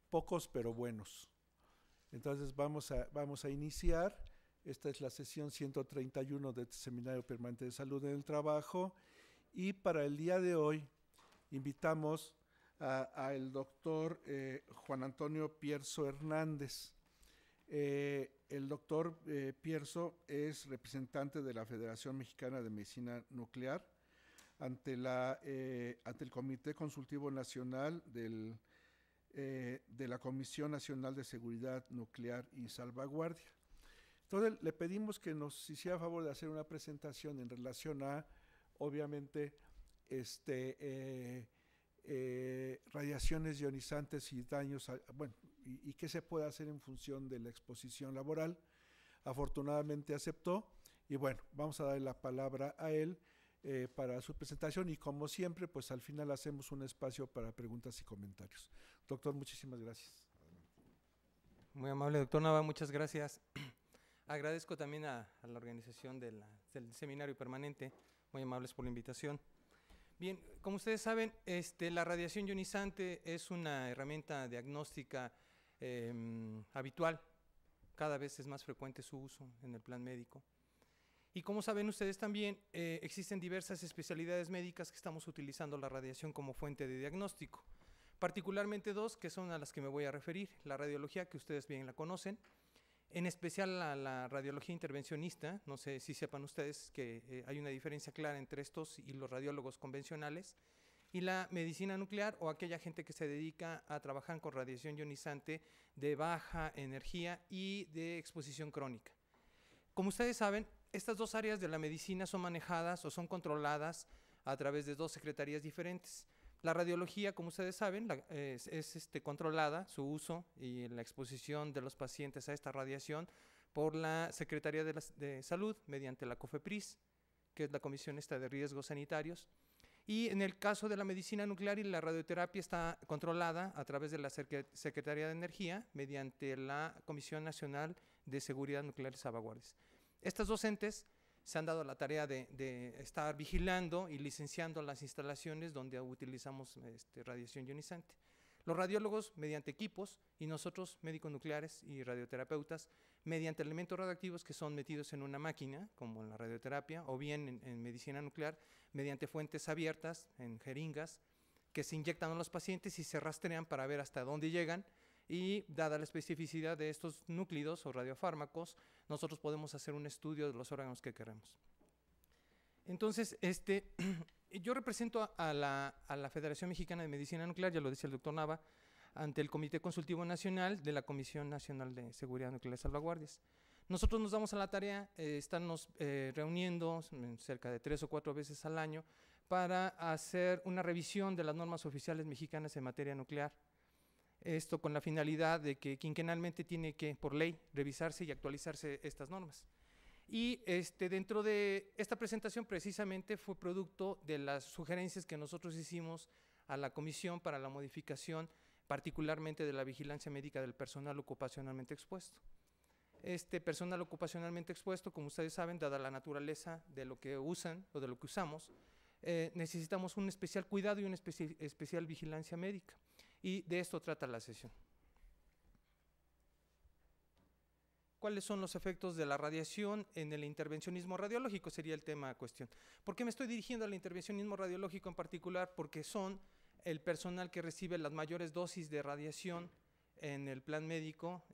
pocos pero buenos. Entonces vamos a iniciar. Esta es la sesión 131 del Seminario Permanente de Salud en el Trabajo, y para el día de hoy invitamos al doctor Juan Antonio Pierso Hernández. El doctor Pierso es representante de la Federación Mexicana de Medicina Nuclear ante el Comité Consultivo Nacional de la Comisión Nacional de Seguridad Nuclear y Salvaguardia. Entonces le pedimos que nos hiciera favor de hacer una presentación en relación a, obviamente, radiaciones ionizantes y daños, y qué se puede hacer en función de la exposición laboral. Afortunadamente aceptó, y bueno, vamos a darle la palabra a él para su presentación, y como siempre, pues al final hacemos un espacio para preguntas y comentarios. Doctor, muchísimas gracias. Muy amable, doctor Nava, muchas gracias. Agradezco también a la organización del seminario permanente, muy amables por la invitación. Bien, como ustedes saben, la radiación ionizante es una herramienta diagnóstica habitual. Cada vez es más frecuente su uso en el plan médico. Y como saben ustedes también, existen diversas especialidades médicas que estamos utilizando la radiación como fuente de diagnóstico. Particularmente dos, que son a las que me voy a referir: la radiología, que ustedes bien la conocen, en especial la radiología intervencionista. No sé si sepan ustedes que hay una diferencia clara entre estos y los radiólogos convencionales, y la medicina nuclear, o aquella gente que se dedica a trabajar con radiación ionizante de baja energía y de exposición crónica. Como ustedes saben, estas dos áreas de la medicina son manejadas o son controladas a través de dos secretarías diferentes. La radiología, como ustedes saben, es controlada, su uso y la exposición de los pacientes a esta radiación, por la Secretaría de Salud mediante la COFEPRIS, que es la Comisión de Riesgos Sanitarios. Y en el caso de la medicina nuclear y la radioterapia, está controlada a través de la Secretaría de Energía mediante la Comisión Nacional de Seguridad Nuclear y Salvaguardias. Estas dos entes se han dado la tarea de estar vigilando y licenciando las instalaciones donde utilizamos radiación ionizante. Los radiólogos mediante equipos, y nosotros, médicos nucleares y radioterapeutas, mediante elementos radioactivos que son metidos en una máquina, como en la radioterapia, o bien en medicina nuclear, mediante fuentes abiertas, en jeringas, que se inyectan a los pacientes y se rastrean para ver hasta dónde llegan. Y dada la especificidad de estos núclidos o radiofármacos, nosotros podemos hacer un estudio de los órganos que queremos. Entonces, yo represento a la Federación Mexicana de Medicina Nuclear, ya lo decía el doctor Nava, ante el Comité Consultivo Nacional de la Comisión Nacional de Seguridad Nuclear y Salvaguardias. Nosotros nos damos a la tarea, estarnos reuniendo cerca de 3 o 4 veces al año para hacer una revisión de las normas oficiales mexicanas en materia nuclear. Esto con la finalidad de que quinquenalmente tiene que, por ley, revisarse y actualizarse estas normas. Y dentro de esta presentación, precisamente, fue producto de las sugerencias que nosotros hicimos a la comisión para la modificación, particularmente de la vigilancia médica del personal ocupacionalmente expuesto. Este personal ocupacionalmente expuesto, como ustedes saben, dada la naturaleza de lo que usan o de lo que usamos, necesitamos un especial cuidado y una especial vigilancia médica, y de esto trata la sesión. ¿Cuáles son los efectos de la radiación en el intervencionismo radiológico? Sería el tema a cuestión. ¿Por qué me estoy dirigiendo al intervencionismo radiológico en particular? Porque son el personal que recibe las mayores dosis de radiación en el plan médico,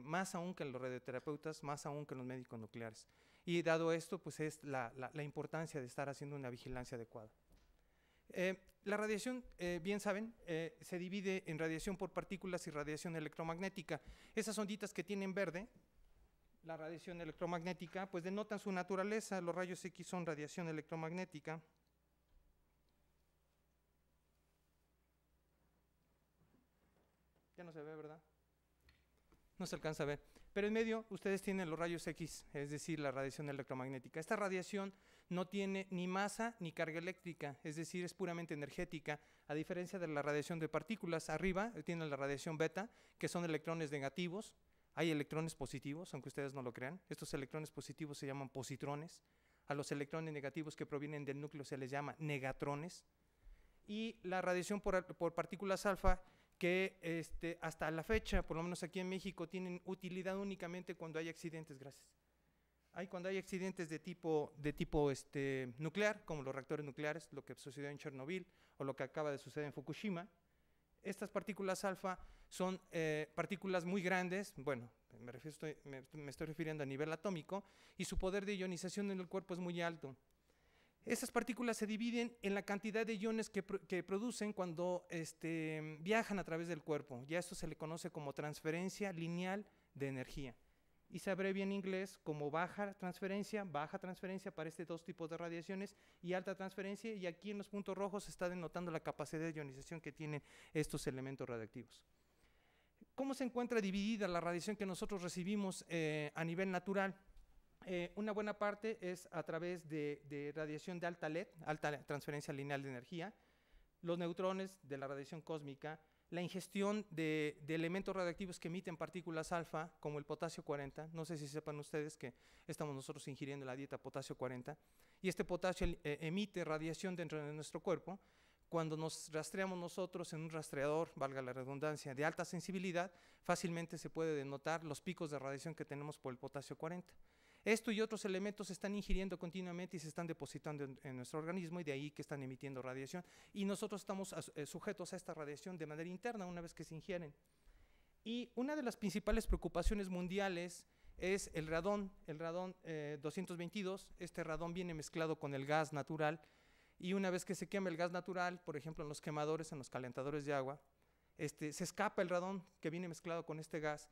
más aún que los radioterapeutas, más aún que los médicos nucleares. Y dado esto, pues es la importancia de estar haciendo una vigilancia adecuada. La radiación, bien saben, se divide en radiación por partículas y radiación electromagnética. Esas onditas que tienen verde, la radiación electromagnética, pues denotan su naturaleza. Los rayos X son radiación electromagnética. Ya no se ve, ¿verdad? No se alcanza a ver. Pero en medio ustedes tienen los rayos X, es decir, la radiación electromagnética. Esta radiación no tiene ni masa ni carga eléctrica, es decir, es puramente energética, a diferencia de la radiación de partículas. Arriba tienen la radiación beta, que son electrones negativos. Hay electrones positivos, aunque ustedes no lo crean. Estos electrones positivos se llaman positrones. A los electrones negativos que provienen del núcleo se les llama negatrones. Y la radiación por partículas alfa, que hasta la fecha, por lo menos aquí en México, tienen utilidad únicamente cuando hay accidentes, cuando hay accidentes de tipo nuclear, como los reactores nucleares, lo que sucedió en Chernobyl o lo que acaba de suceder en Fukushima. Estas partículas alfa son partículas muy grandes, bueno, me estoy refiriendo a nivel atómico, y su poder de ionización en el cuerpo es muy alto. Estas partículas se dividen en la cantidad de iones que producen cuando viajan a través del cuerpo. Ya esto se le conoce como transferencia lineal de energía. Y se abrevia en inglés como baja transferencia para estos dos tipos de radiaciones, y alta transferencia, y aquí en los puntos rojos se está denotando la capacidad de ionización que tienen estos elementos radiactivos. ¿Cómo se encuentra dividida la radiación que nosotros recibimos a nivel natural? Una buena parte es a través de radiación de alta LED, alta transferencia lineal de energía, los neutrones de la radiación cósmica, la ingestión de elementos radiactivos que emiten partículas alfa, como el potasio 40. No sé si sepan ustedes que estamos nosotros ingiriendo la dieta potasio 40, y este potasio emite radiación dentro de nuestro cuerpo. Cuando nos rastreamos nosotros en un rastreador, valga la redundancia, de alta sensibilidad, fácilmente se puede denotar los picos de radiación que tenemos por el potasio 40. Esto y otros elementos se están ingiriendo continuamente y se están depositando en nuestro organismo, y de ahí que están emitiendo radiación, y nosotros estamos sujetos a esta radiación de manera interna una vez que se ingieren. Y una de las principales preocupaciones mundiales es el radón 222. Este radón viene mezclado con el gas natural, y una vez que se quema el gas natural, por ejemplo en los quemadores, en los calentadores de agua, se escapa el radón que viene mezclado con este gas,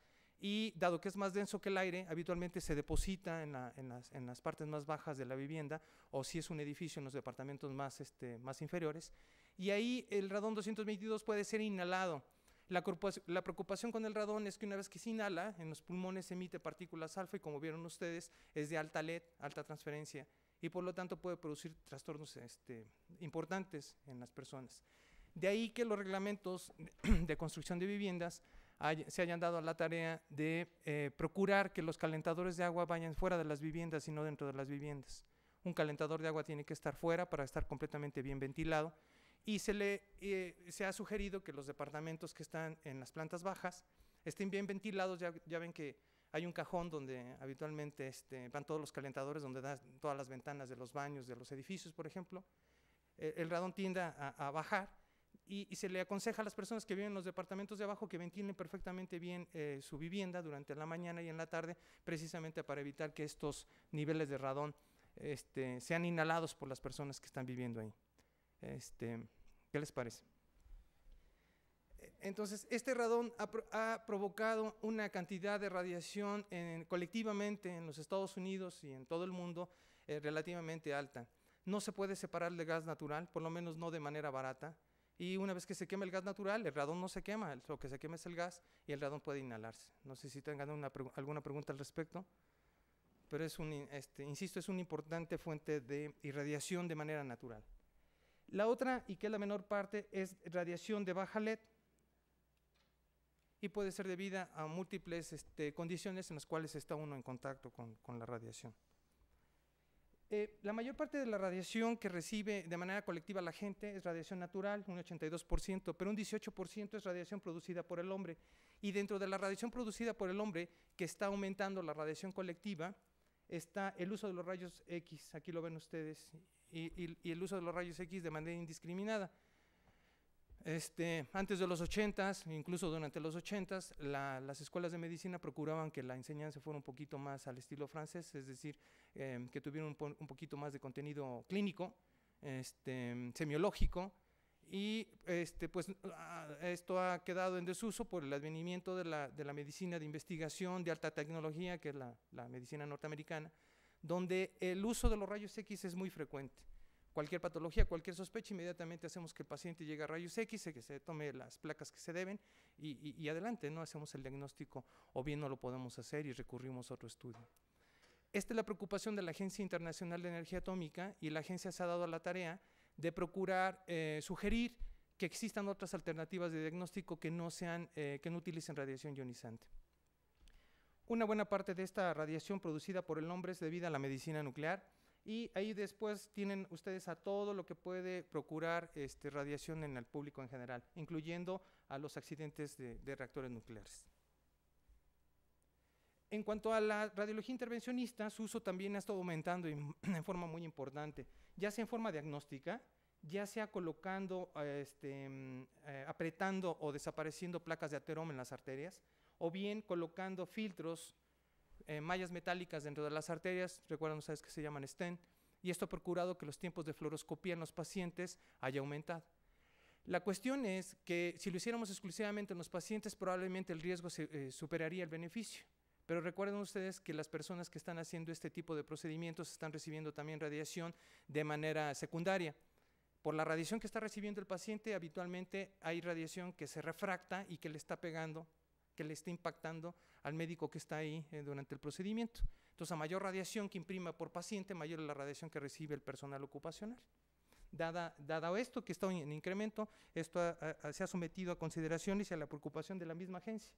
y dado que es más denso que el aire, habitualmente se deposita en las partes más bajas de la vivienda, o si es un edificio, en los departamentos más inferiores, y ahí el radón 222 puede ser inhalado. La preocupación con el radón es que una vez que se inhala, en los pulmones se emite partículas alfa, y como vieron ustedes, es de alta LED, alta transferencia, y por lo tanto puede producir trastornos importantes en las personas. De ahí que los reglamentos de construcción de viviendas se hayan dado a la tarea de procurar que los calentadores de agua vayan fuera de las viviendas y no dentro de las viviendas. Un calentador de agua tiene que estar fuera para estar completamente bien ventilado, y se ha sugerido que los departamentos que están en las plantas bajas estén bien ventilados. Ya ven que hay un cajón donde habitualmente van todos los calentadores, donde dan todas las ventanas de los baños, de los edificios, por ejemplo. El radón tiende a bajar, y se le aconseja a las personas que viven en los departamentos de abajo que ventilen perfectamente bien su vivienda durante la mañana y en la tarde, precisamente para evitar que estos niveles de radón sean inhalados por las personas que están viviendo ahí. ¿Qué les parece? Entonces, este radón ha provocado una cantidad de radiación colectivamente en los Estados Unidos y en todo el mundo relativamente alta. No se puede separar el gas natural, por lo menos no de manera barata. Y una vez que se quema el gas natural, el radón no se quema, lo que se quema es el gas, y el radón puede inhalarse. No sé si tengan alguna pregunta al respecto, pero insisto, es una importante fuente de irradiación de manera natural. La otra, y que es la menor parte, es radiación de baja LED, y puede ser debida a múltiples condiciones en las cuales está uno en contacto con la radiación. La mayor parte de la radiación que recibe de manera colectiva la gente es radiación natural, un 82%, pero un 18% es radiación producida por el hombre. Y dentro de la radiación producida por el hombre, que está aumentando la radiación colectiva, está el uso de los rayos X, aquí lo ven ustedes, y el uso de los rayos X de manera indiscriminada. Antes de los 80s, incluso durante los 80s, las escuelas de medicina procuraban que la enseñanza fuera un poquito más al estilo francés, es decir, que tuviera un poquito más de contenido clínico, semiológico, y pues esto ha quedado en desuso por el advenimiento de la medicina de investigación de alta tecnología, que es la medicina norteamericana, donde el uso de los rayos X es muy frecuente. Cualquier patología, cualquier sospecha, inmediatamente hacemos que el paciente llegue a rayos X, que se tome las placas que se deben, y adelante, ¿no? Hacemos el diagnóstico, o bien no lo podemos hacer y recurrimos a otro estudio. Esta es la preocupación de la Agencia Internacional de Energía Atómica, y la agencia se ha dado a la tarea de procurar sugerir que existan otras alternativas de diagnóstico que no utilicen radiación ionizante. Una buena parte de esta radiación producida por el hombre es debida a la medicina nuclear. Y ahí después tienen ustedes a todo lo que puede procurar radiación en el público en general, incluyendo a los accidentes de reactores nucleares. En cuanto a la radiología intervencionista, su uso también ha estado aumentando en forma muy importante, ya sea en forma diagnóstica, ya sea colocando, apretando o desapareciendo placas de ateroma en las arterias, o bien colocando filtros, mallas metálicas dentro de las arterias, recuerdan ustedes que se llaman stent, y esto ha procurado que los tiempos de fluoroscopía en los pacientes haya aumentado. La cuestión es que si lo hiciéramos exclusivamente en los pacientes, probablemente el riesgo superaría el beneficio. Pero recuerden ustedes que las personas que están haciendo este tipo de procedimientos están recibiendo también radiación de manera secundaria. Por la radiación que está recibiendo el paciente, habitualmente hay radiación que se refracta y que le está pegando, que le está impactando al médico que está ahí durante el procedimiento. Entonces, a mayor radiación que imprima por paciente, mayor es la radiación que recibe el personal ocupacional. Dado esto, que está en incremento, esto se ha sometido a consideraciones y a la preocupación de la misma agencia.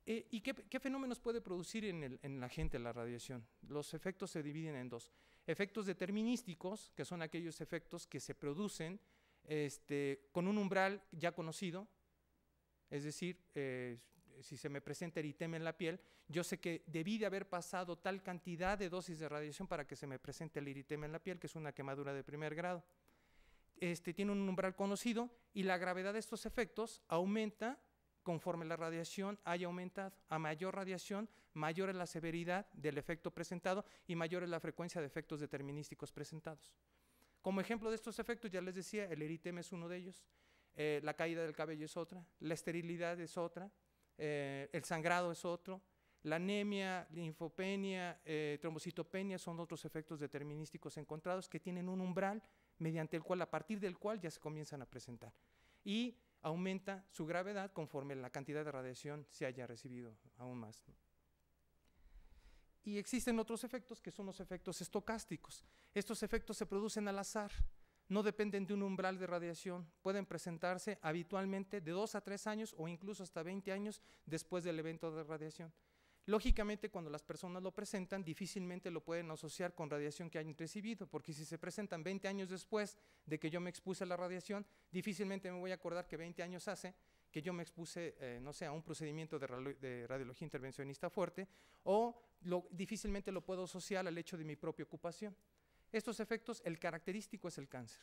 ¿Y qué fenómenos puede producir en la gente la radiación? Los efectos se dividen en dos. Efectos determinísticos, que son aquellos efectos que se producen con un umbral ya conocido, es decir, si se me presenta eritema en la piel, yo sé que debí de haber pasado tal cantidad de dosis de radiación para que se me presente el eritema en la piel, que es una quemadura de primer grado. Tiene un umbral conocido y la gravedad de estos efectos aumenta conforme la radiación haya aumentado. A mayor radiación, mayor es la severidad del efecto presentado y mayor es la frecuencia de efectos determinísticos presentados. Como ejemplo de estos efectos, ya les decía, el eritema es uno de ellos, la caída del cabello es otra, la esterilidad es otra, el sangrado es otro, la anemia, linfopenia, trombocitopenia son otros efectos determinísticos encontrados que tienen un umbral mediante el cual, a partir del cual ya se comienzan a presentar. Y aumenta su gravedad conforme la cantidad de radiación se haya recibido aún más, ¿no? Y existen otros efectos que son los efectos estocásticos. Estos efectos se producen al azar, no dependen de un umbral de radiación, pueden presentarse habitualmente de 2 a 3 años o incluso hasta 20 años después del evento de radiación. Lógicamente, cuando las personas lo presentan, difícilmente lo pueden asociar con radiación que hayan recibido, porque si se presentan 20 años después de que yo me expuse a la radiación, difícilmente me voy a acordar que 20 años hace que yo me expuse, no sé, a un procedimiento de radiología intervencionista fuerte, o difícilmente lo puedo asociar al hecho de mi propia ocupación. Estos efectos, el característico es el cáncer.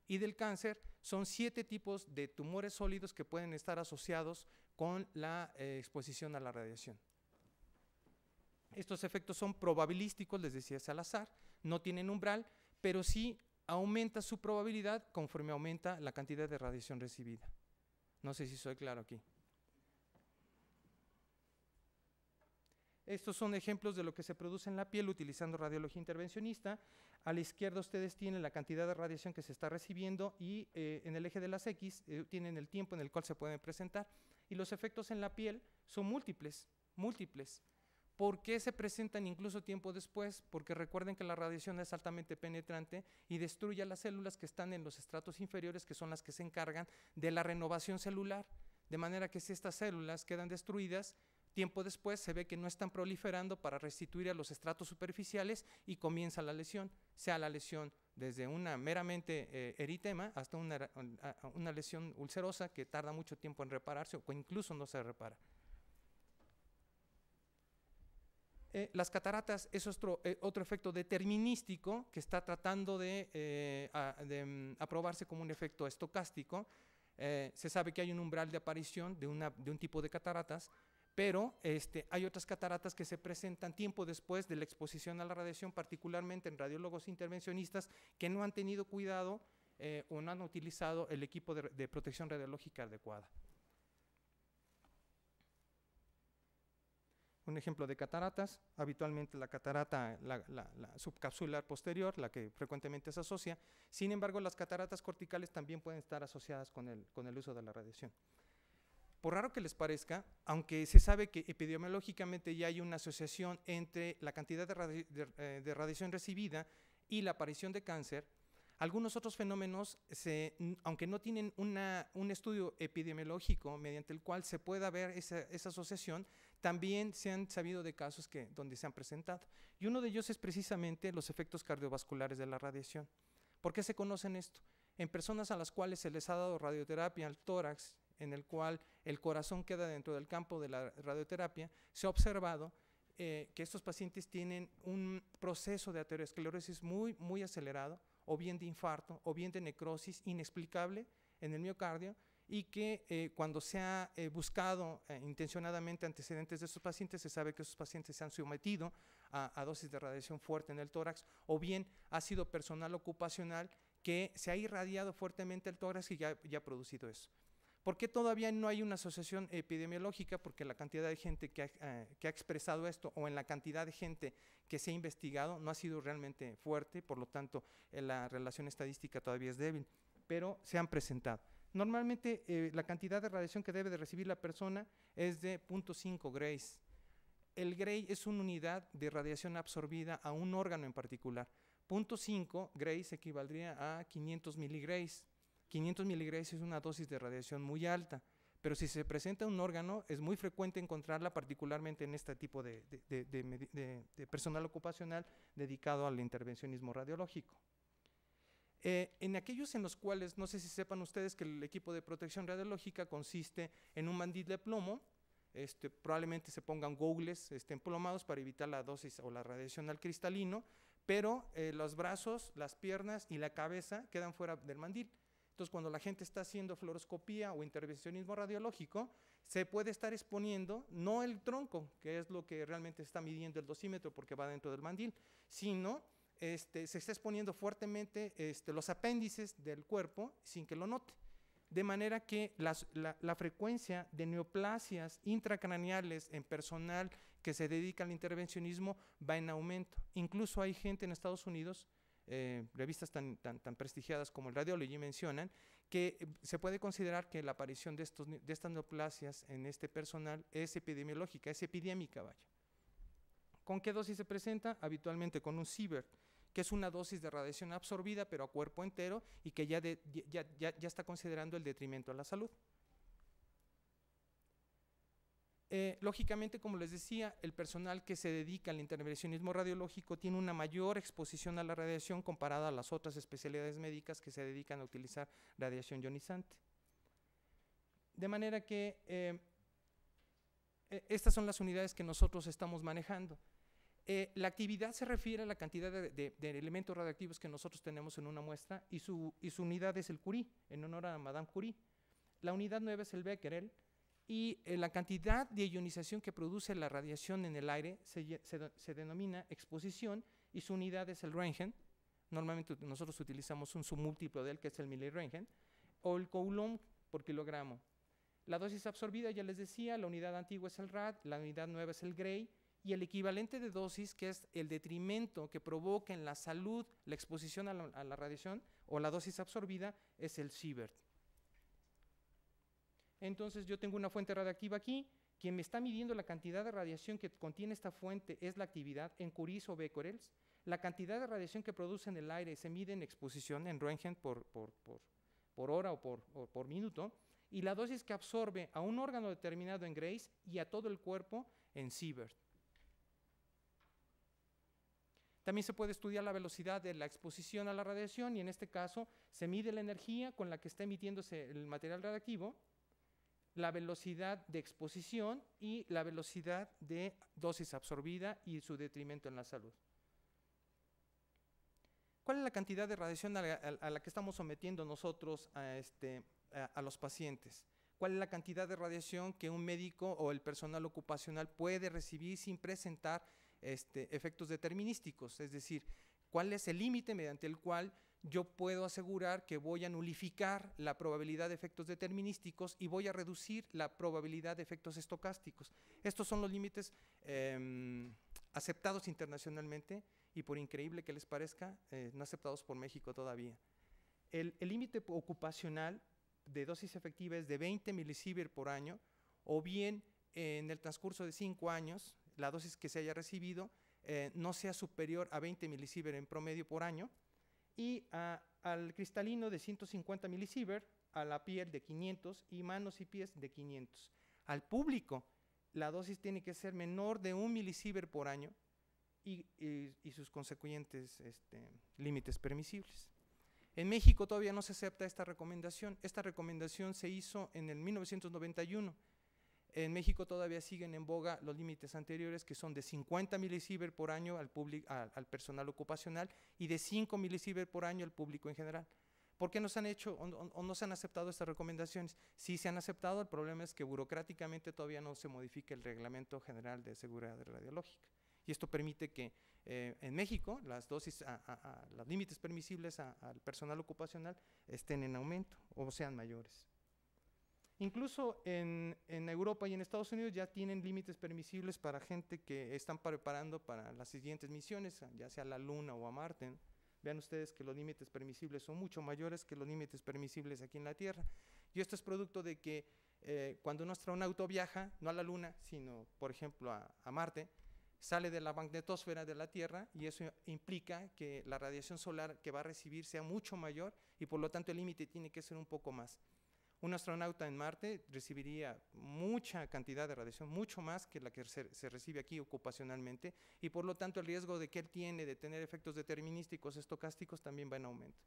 Y del cáncer son 7 tipos de tumores sólidos que pueden estar asociados con la exposición a la radiación. Estos efectos son probabilísticos, les decía, es al azar, no tienen umbral, pero sí aumenta su probabilidad conforme aumenta la cantidad de radiación recibida. No sé si soy claro aquí. Estos son ejemplos de lo que se produce en la piel utilizando radiología intervencionista. A la izquierda ustedes tienen la cantidad de radiación que se está recibiendo y en el eje de las X tienen el tiempo en el cual se pueden presentar. Y los efectos en la piel son múltiples. ¿Por qué se presentan incluso tiempo después? Porque recuerden que la radiación es altamente penetrante y destruye a las células que están en los estratos inferiores, que son las que se encargan de la renovación celular. De manera que si estas células quedan destruidas, tiempo después se ve que no están proliferando para restituir a los estratos superficiales y comienza la lesión, sea la lesión desde una meramente eritema hasta una lesión ulcerosa que tarda mucho tiempo en repararse o incluso no se repara. Las cataratas es otro efecto determinístico que está tratando de aprobarse como un efecto estocástico. Se sabe que hay un umbral de aparición de un tipo de cataratas, pero hay otras cataratas que se presentan tiempo después de la exposición a la radiación, particularmente en radiólogos intervencionistas que no han tenido cuidado o no han utilizado el equipo de protección radiológica adecuada. Un ejemplo de cataratas, habitualmente la catarata, la subcapsular posterior, la que frecuentemente se asocia. Sin embargo, las cataratas corticales también pueden estar asociadas con el uso de la radiación. Por raro que les parezca, aunque se sabe que epidemiológicamente ya hay una asociación entre la cantidad de radiación recibida y la aparición de cáncer, algunos otros fenómenos, aunque no tienen un estudio epidemiológico mediante el cual se pueda ver esa asociación, también se han sabido de casos donde se han presentado. Y uno de ellos es precisamente los efectos cardiovasculares de la radiación. ¿Por qué se conocen esto? En personas a las cuales se les ha dado radioterapia al tórax, en el cual el corazón queda dentro del campo de la radioterapia, se ha observado que estos pacientes tienen un proceso de aterosclerosis muy acelerado, o bien de infarto, o bien de necrosis inexplicable en el miocardio, y que cuando se ha buscado intencionadamente antecedentes de estos pacientes, se sabe que esos pacientes se han sometido a dosis de radiación fuerte en el tórax, o bien ha sido personal ocupacional que se ha irradiado fuertemente el tórax y ya ha producido eso. ¿Por qué todavía no hay una asociación epidemiológica? Porque la cantidad de gente que ha expresado esto, o en la cantidad de gente que se ha investigado, no ha sido realmente fuerte, por lo tanto la relación estadística todavía es débil, pero se han presentado. Normalmente la cantidad de radiación que debe de recibir la persona es de 0.5 grays. El gray es una unidad de radiación absorbida a un órgano en particular. 0.5 grays equivaldría a 500 miligrays. 500 miligrays es una dosis de radiación muy alta, pero si se presenta un órgano es muy frecuente encontrarla, particularmente en este tipo de personal ocupacional dedicado al intervencionismo radiológico. En aquellos en los cuales, no sé si sepan ustedes que el equipo de protección radiológica consiste en un mandil de plomo, probablemente se pongan gogles emplomados para evitar la dosis o la radiación al cristalino, pero los brazos, las piernas y la cabeza quedan fuera del mandil. Entonces, cuando la gente está haciendo fluoroscopía o intervencionismo radiológico, se puede estar exponiendo no el tronco, que es lo que realmente está midiendo el dosímetro porque va dentro del mandil, sino se está exponiendo fuertemente los apéndices del cuerpo sin que lo note. De manera que la frecuencia de neoplasias intracraneales en personal que se dedica al intervencionismo va en aumento. Incluso hay gente en Estados Unidos, revistas tan prestigiadas como el Radiology mencionan, que se puede considerar que la aparición de estas neoplasias en este personal es epidemiológica, es epidémica, vaya. ¿Con qué dosis se presenta? Habitualmente con un sievert, que es una dosis de radiación absorbida pero a cuerpo entero y que ya está considerando el detrimento a la salud. Lógicamente, como les decía, el personal que se dedica al intervencionismo radiológico tiene una mayor exposición a la radiación comparada a las otras especialidades médicas que se dedican a utilizar radiación ionizante. De manera que estas son las unidades que nosotros estamos manejando. La actividad se refiere a la cantidad de elementos radioactivos que nosotros tenemos en una muestra, y su unidad es el Curie, en honor a Madame Curie. La unidad 9 es el Becquerel, y la cantidad de ionización que produce la radiación en el aire se denomina exposición, y su unidad es el Röntgen. Normalmente nosotros utilizamos un submúltiplo de él, que es el miliröntgen, o el Coulomb por kilogramo. La dosis absorbida, ya les decía, la unidad antigua es el rad, la unidad nueva es el Gray, y el equivalente de dosis, que es el detrimento que provoca en la salud la exposición a la radiación o la dosis absorbida, es el sievert. Entonces yo tengo una fuente radiactiva aquí. Quien me está midiendo la cantidad de radiación que contiene esta fuente es la actividad en Curies o Becquerels. La cantidad de radiación que produce en el aire se mide en exposición, en Röntgen por hora o por minuto, y la dosis que absorbe a un órgano determinado en Grays y a todo el cuerpo en sievert. También se puede estudiar la velocidad de la exposición a la radiación, y en este caso se mide la energía con la que está emitiéndose el material radiactivo, la velocidad de exposición y la velocidad de dosis absorbida y su detrimento en la salud. ¿Cuál es la cantidad de radiación a la que estamos sometiendo nosotros a los pacientes? ¿Cuál es la cantidad de radiación que un médico o el personal ocupacional puede recibir sin presentar efectos determinísticos? Es decir, ¿cuál es el límite mediante el cual yo puedo asegurar que voy a nulificar la probabilidad de efectos determinísticos y voy a reducir la probabilidad de efectos estocásticos? Estos son los límites aceptados internacionalmente y, por increíble que les parezca, no aceptados por México todavía. El límite ocupacional de dosis efectiva es de 20 milisievert por año, o bien en el transcurso de 5 años, la dosis que se haya recibido no sea superior a 20 milisievert en promedio por año, y al cristalino de 150 milisievert, a la piel de 500 y manos y pies de 500. Al público, la dosis tiene que ser menor de 1 milisievert por año y sus consecuentes límites permisibles. En México todavía no se acepta esta recomendación. Esta recomendación se hizo en el 1991. En México todavía siguen en boga los límites anteriores, que son de 50 milisievert por año al personal ocupacional y de 5 milisievert por año al público en general. ¿Por qué no se han hecho o no se han aceptado estas recomendaciones? Sí se han aceptado, el problema es que burocráticamente todavía no se modifica el Reglamento General de Seguridad Radiológica. Y esto permite que en México las dosis, los límites permisibles al personal ocupacional estén en aumento o sean mayores. Incluso en Europa y en Estados Unidos ya tienen límites permisibles para gente que están preparando para las siguientes misiones, ya sea a la Luna o a Marte, ¿no? Vean ustedes que los límites permisibles son mucho mayores que los límites permisibles aquí en la Tierra. Y esto es producto de que cuando un astronauta viaja, no a la Luna, sino, por ejemplo, a Marte, sale de la magnetosfera de la Tierra y eso implica que la radiación solar que va a recibir sea mucho mayor y por lo tanto el límite tiene que ser un poco más. Un astronauta en Marte recibiría mucha cantidad de radiación, mucho más que la que se recibe aquí ocupacionalmente, y por lo tanto el riesgo de que él tiene de tener efectos determinísticos estocásticos también va en aumento.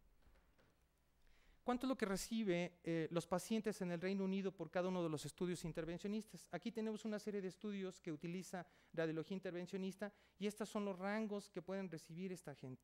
¿Cuánto es lo que recibe los pacientes en el Reino Unido por cada uno de los estudios intervencionistas? Aquí tenemos una serie de estudios que utiliza radiología intervencionista y estos son los rangos que pueden recibir esta gente.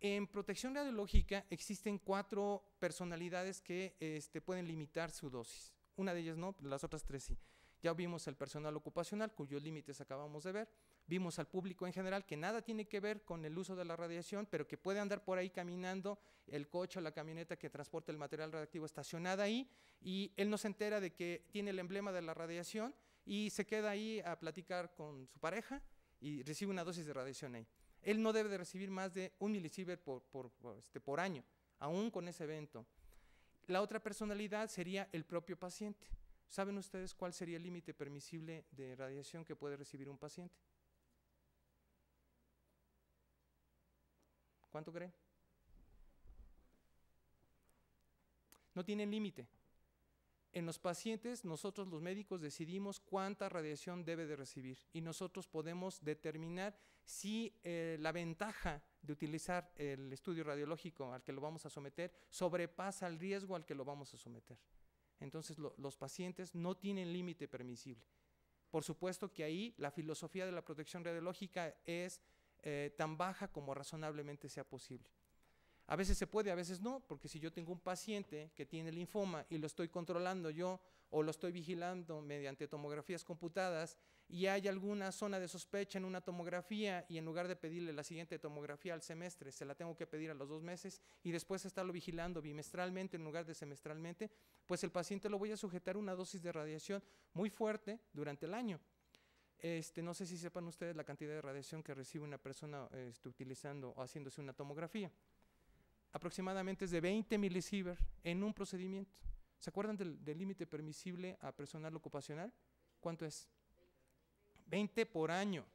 En protección radiológica existen 4 personalidades que pueden limitar su dosis. Una de ellas no, las otras 3 sí. Ya vimos el personal ocupacional, cuyos límites acabamos de ver. Vimos al público en general, que nada tiene que ver con el uso de la radiación, pero que puede andar por ahí caminando, el coche o la camioneta que transporta el material radiactivo estacionada ahí, y él no se entera de que tiene el emblema de la radiación y se queda ahí a platicar con su pareja y recibe una dosis de radiación ahí. Él no debe de recibir más de 1 milisievert por año, aún con ese evento. La otra personalidad sería el propio paciente. ¿Saben ustedes cuál sería el límite permisible de radiación que puede recibir un paciente? ¿Cuánto creen? No tienen límite. En los pacientes, nosotros los médicos decidimos cuánta radiación debe de recibir y nosotros podemos determinar si la ventaja de utilizar el estudio radiológico al que lo vamos a someter sobrepasa el riesgo al que lo vamos a someter. Entonces, los pacientes no tienen límite permisible. Por supuesto que ahí la filosofía de la protección radiológica es tan baja como razonablemente sea posible. A veces se puede, a veces no, porque si yo tengo un paciente que tiene linfoma y lo estoy controlando yo o lo estoy vigilando mediante tomografías computadas y hay alguna zona de sospecha en una tomografía y en lugar de pedirle la siguiente tomografía al semestre, se la tengo que pedir a los 2 meses y después estarlo vigilando bimestralmente en lugar de semestralmente, pues el paciente lo voy a sujetar a una dosis de radiación muy fuerte durante el año. No sé si sepan ustedes la cantidad de radiación que recibe una persona utilizando o haciéndose una tomografía. Aproximadamente es de 20 milisievert en un procedimiento. ¿Se acuerdan del límite permisible a personal ocupacional? ¿Cuánto es? 20 por año.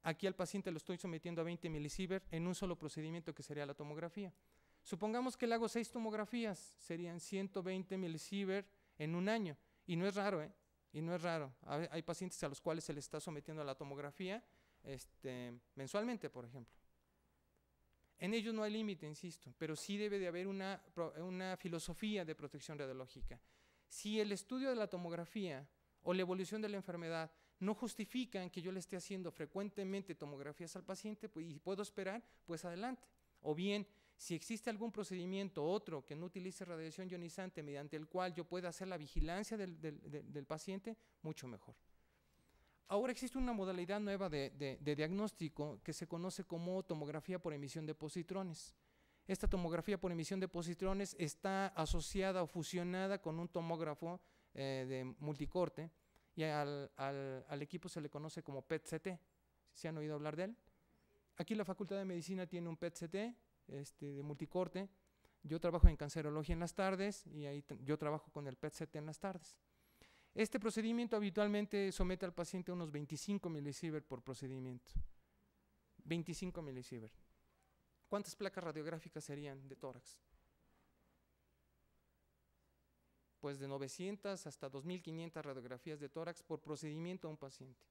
Aquí al paciente lo estoy sometiendo a 20 milisievert en un solo procedimiento que sería la tomografía. Supongamos que le hago 6 tomografías, serían 120 milisievert en un año. Y no es raro, ¿eh? Y no es raro. Hay pacientes a los cuales se les está sometiendo a la tomografía mensualmente, por ejemplo. En ellos no hay límite, insisto, pero sí debe de haber una filosofía de protección radiológica. Si el estudio de la tomografía o la evolución de la enfermedad no justifican que yo le esté haciendo frecuentemente tomografías al paciente y puedo esperar, pues adelante. O bien, si existe algún procedimiento otro que no utilice radiación ionizante mediante el cual yo pueda hacer la vigilancia del paciente, mucho mejor. Ahora existe una modalidad nueva de diagnóstico que se conoce como tomografía por emisión de positrones. Esta tomografía por emisión de positrones está asociada o fusionada con un tomógrafo de multicorte y al equipo se le conoce como PET-CT. ¿Se han oído hablar de él? Aquí la Facultad de Medicina tiene un PET-CT de multicorte. Yo trabajo en cancerología en las tardes y ahí yo trabajo con el PET-CT en las tardes. Este procedimiento habitualmente somete al paciente a unos 25 milisievert por procedimiento. 25 milisievert. ¿Cuántas placas radiográficas serían de tórax? pues de 900 hasta 2.500 radiografías de tórax por procedimiento a un paciente.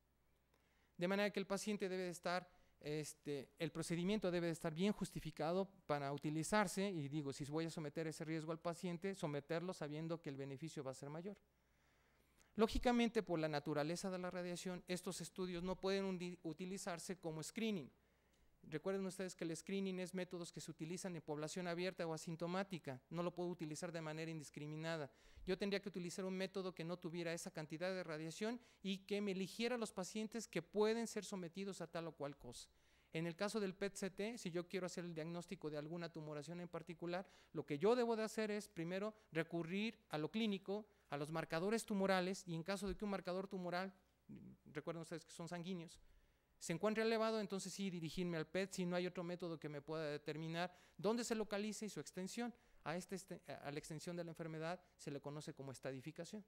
De manera que el paciente debe de estar, el procedimiento debe de estar bien justificado para utilizarse, y digo, si voy a someter ese riesgo al paciente, someterlo sabiendo que el beneficio va a ser mayor. Lógicamente, por la naturaleza de la radiación, estos estudios no pueden utilizarse como screening. Recuerden ustedes que el screening es métodos que se utilizan en población abierta o asintomática. No lo puedo utilizar de manera indiscriminada. Yo tendría que utilizar un método que no tuviera esa cantidad de radiación y que me eligiera los pacientes que pueden ser sometidos a tal o cual cosa. En el caso del PET-CT, si yo quiero hacer el diagnóstico de alguna tumoración en particular, lo que yo debo de hacer es primero recurrir a lo clínico, a los marcadores tumorales, y en caso de que un marcador tumoral, recuerden ustedes que son sanguíneos, se encuentre elevado, entonces sí dirigirme al PET si no hay otro método que me pueda determinar dónde se localiza y su extensión. A la extensión de la enfermedad se le conoce como estadificación.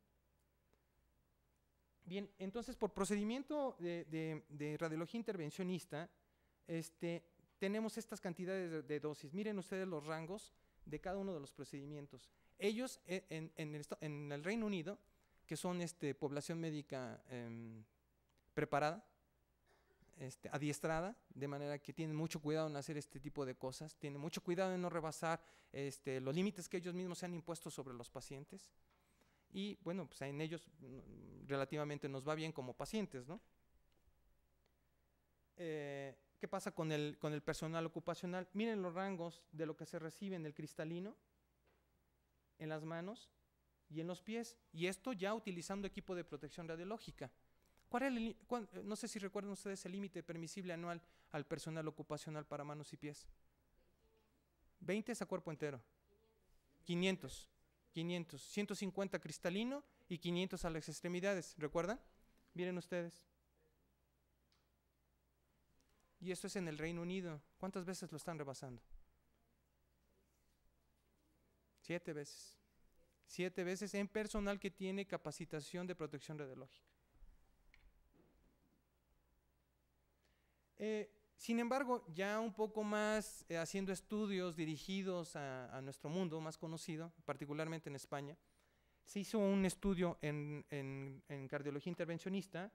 Bien, entonces por procedimiento de radiología intervencionista, tenemos estas cantidades de dosis. Miren ustedes los rangos de cada uno de los procedimientos. Ellos en el Reino Unido, que son población médica preparada, adiestrada, de manera que tienen mucho cuidado en hacer este tipo de cosas, tienen mucho cuidado en no rebasar los límites que ellos mismos se han impuesto sobre los pacientes, y bueno, pues en ellos relativamente nos va bien como pacientes, ¿no? ¿Qué pasa con el personal ocupacional? Miren los rangos de lo que se recibe en el cristalino, en las manos y en los pies, y esto ya utilizando equipo de protección radiológica. No sé si recuerdan ustedes el límite permisible anual al personal ocupacional para manos y pies. 20 es a cuerpo entero. 500, 150 cristalino y 500 a las extremidades, ¿recuerdan? Miren ustedes. Y esto es en el Reino Unido. ¿Cuántas veces lo están rebasando? 7 veces. 7 veces en personal que tiene capacitación de protección radiológica. Sin embargo, ya un poco más haciendo estudios dirigidos a nuestro mundo más conocido, particularmente en España, se hizo un estudio en cardiología intervencionista,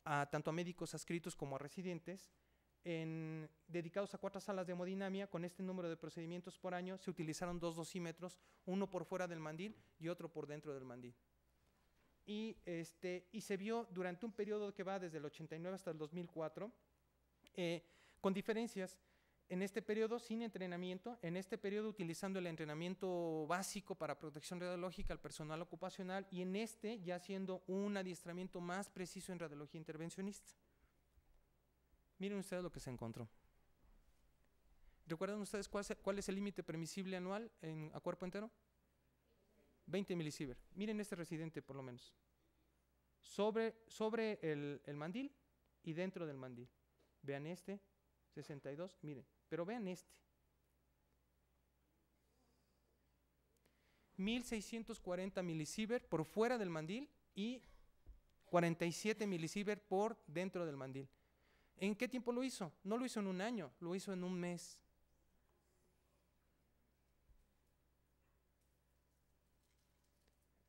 tanto a médicos adscritos como a residentes, dedicados a 4 salas de hemodinamia. Con este número de procedimientos por año se utilizaron 2 dosímetros, uno por fuera del mandil y otro por dentro del mandil. Y se vio durante un periodo que va desde el 89 hasta el 2004, con diferencias. En este periodo sin entrenamiento, en este periodo utilizando el entrenamiento básico para protección radiológica al personal ocupacional, y en ya haciendo un adiestramiento más preciso en radiología intervencionista. Miren ustedes lo que se encontró. ¿Recuerdan ustedes cuál es el límite permisible anual a cuerpo entero? 20 milisievert. Miren este residente por lo menos. Sobre el mandil y dentro del mandil. Vean 62, miren, pero vean 1640 milisievert por fuera del mandil y 47 milisievert por dentro del mandil. ¿En qué tiempo lo hizo? No lo hizo en un año, lo hizo en un mes.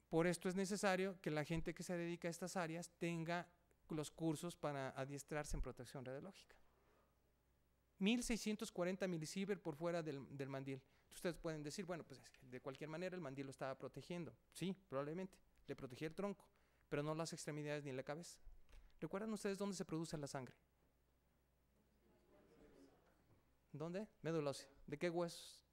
Por esto es necesario que la gente que se dedica a estas áreas tenga los cursos para adiestrarse en protección radiológica. 1640 milisievert por fuera del mandil. Ustedes pueden decir, bueno, pues es que de cualquier manera el mandil lo estaba protegiendo. Sí, probablemente, le protegía el tronco, pero no las extremidades ni la cabeza. ¿Recuerdan ustedes dónde se produce la sangre? ¿Dónde? Médula ósea. ¿De qué huesos?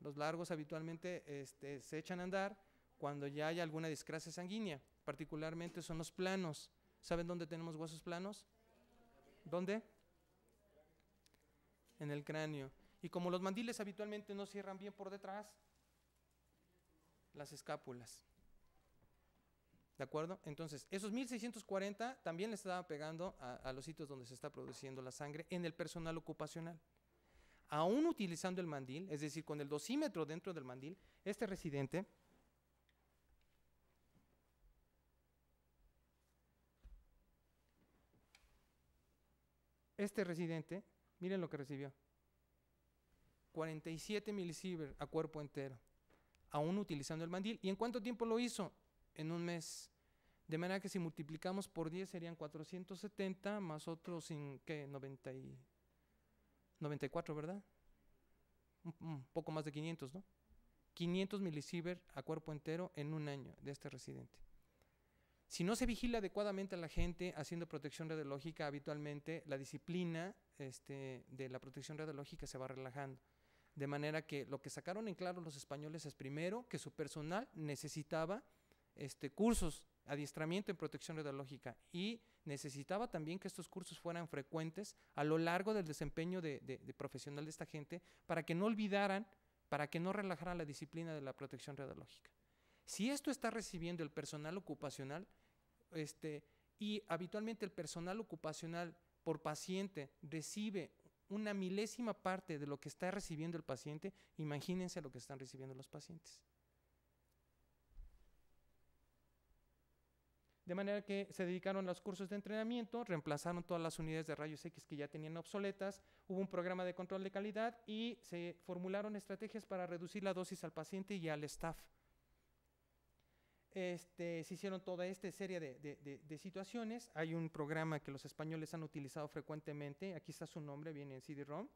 Los largos habitualmente se echan a andar cuando ya hay alguna discrasia sanguínea, particularmente son los planos. ¿Saben dónde tenemos huesos planos? ¿Dónde? En el cráneo. Y como los mandiles habitualmente no cierran bien por detrás, las escápulas. ¿De acuerdo? Entonces, esos 1640 también le estaban pegando a los sitios donde se está produciendo la sangre en el personal ocupacional. Aún utilizando el mandil, es decir, con el dosímetro dentro del mandil, este residente miren lo que recibió. 47 milisievert a cuerpo entero. aún utilizando el mandil. ¿Y en cuánto tiempo lo hizo? En un mes. De manera que si multiplicamos por 10 serían 470 más otros, ¿qué? 94, ¿verdad? Un poco más de 500, ¿no? 500 milisievert a cuerpo entero en un año de este residente. Si no se vigila adecuadamente a la gente haciendo protección radiológica, habitualmente la disciplina de la protección radiológica se va relajando. De manera que lo que sacaron en claro los españoles es, primero, que su personal necesitaba cursos, adiestramiento en protección radiológica, y necesitaba también que estos cursos fueran frecuentes a lo largo del desempeño de profesional de esta gente, para que no olvidaran, para que no relajaran la disciplina de la protección radiológica. Si esto está recibiendo el personal ocupacional, y habitualmente el personal ocupacional por paciente recibe una milésima parte de lo que está recibiendo el paciente, imagínense lo que están recibiendo los pacientes. De manera que se dedicaron a los cursos de entrenamiento, reemplazaron todas las unidades de rayos X que ya tenían obsoletas, hubo un programa de control de calidad y se formularon estrategias para reducir la dosis al paciente y al staff. Se hicieron toda esta serie de situaciones. Hay un programa que los españoles han utilizado frecuentemente, aquí está su nombre, viene en CD-ROM,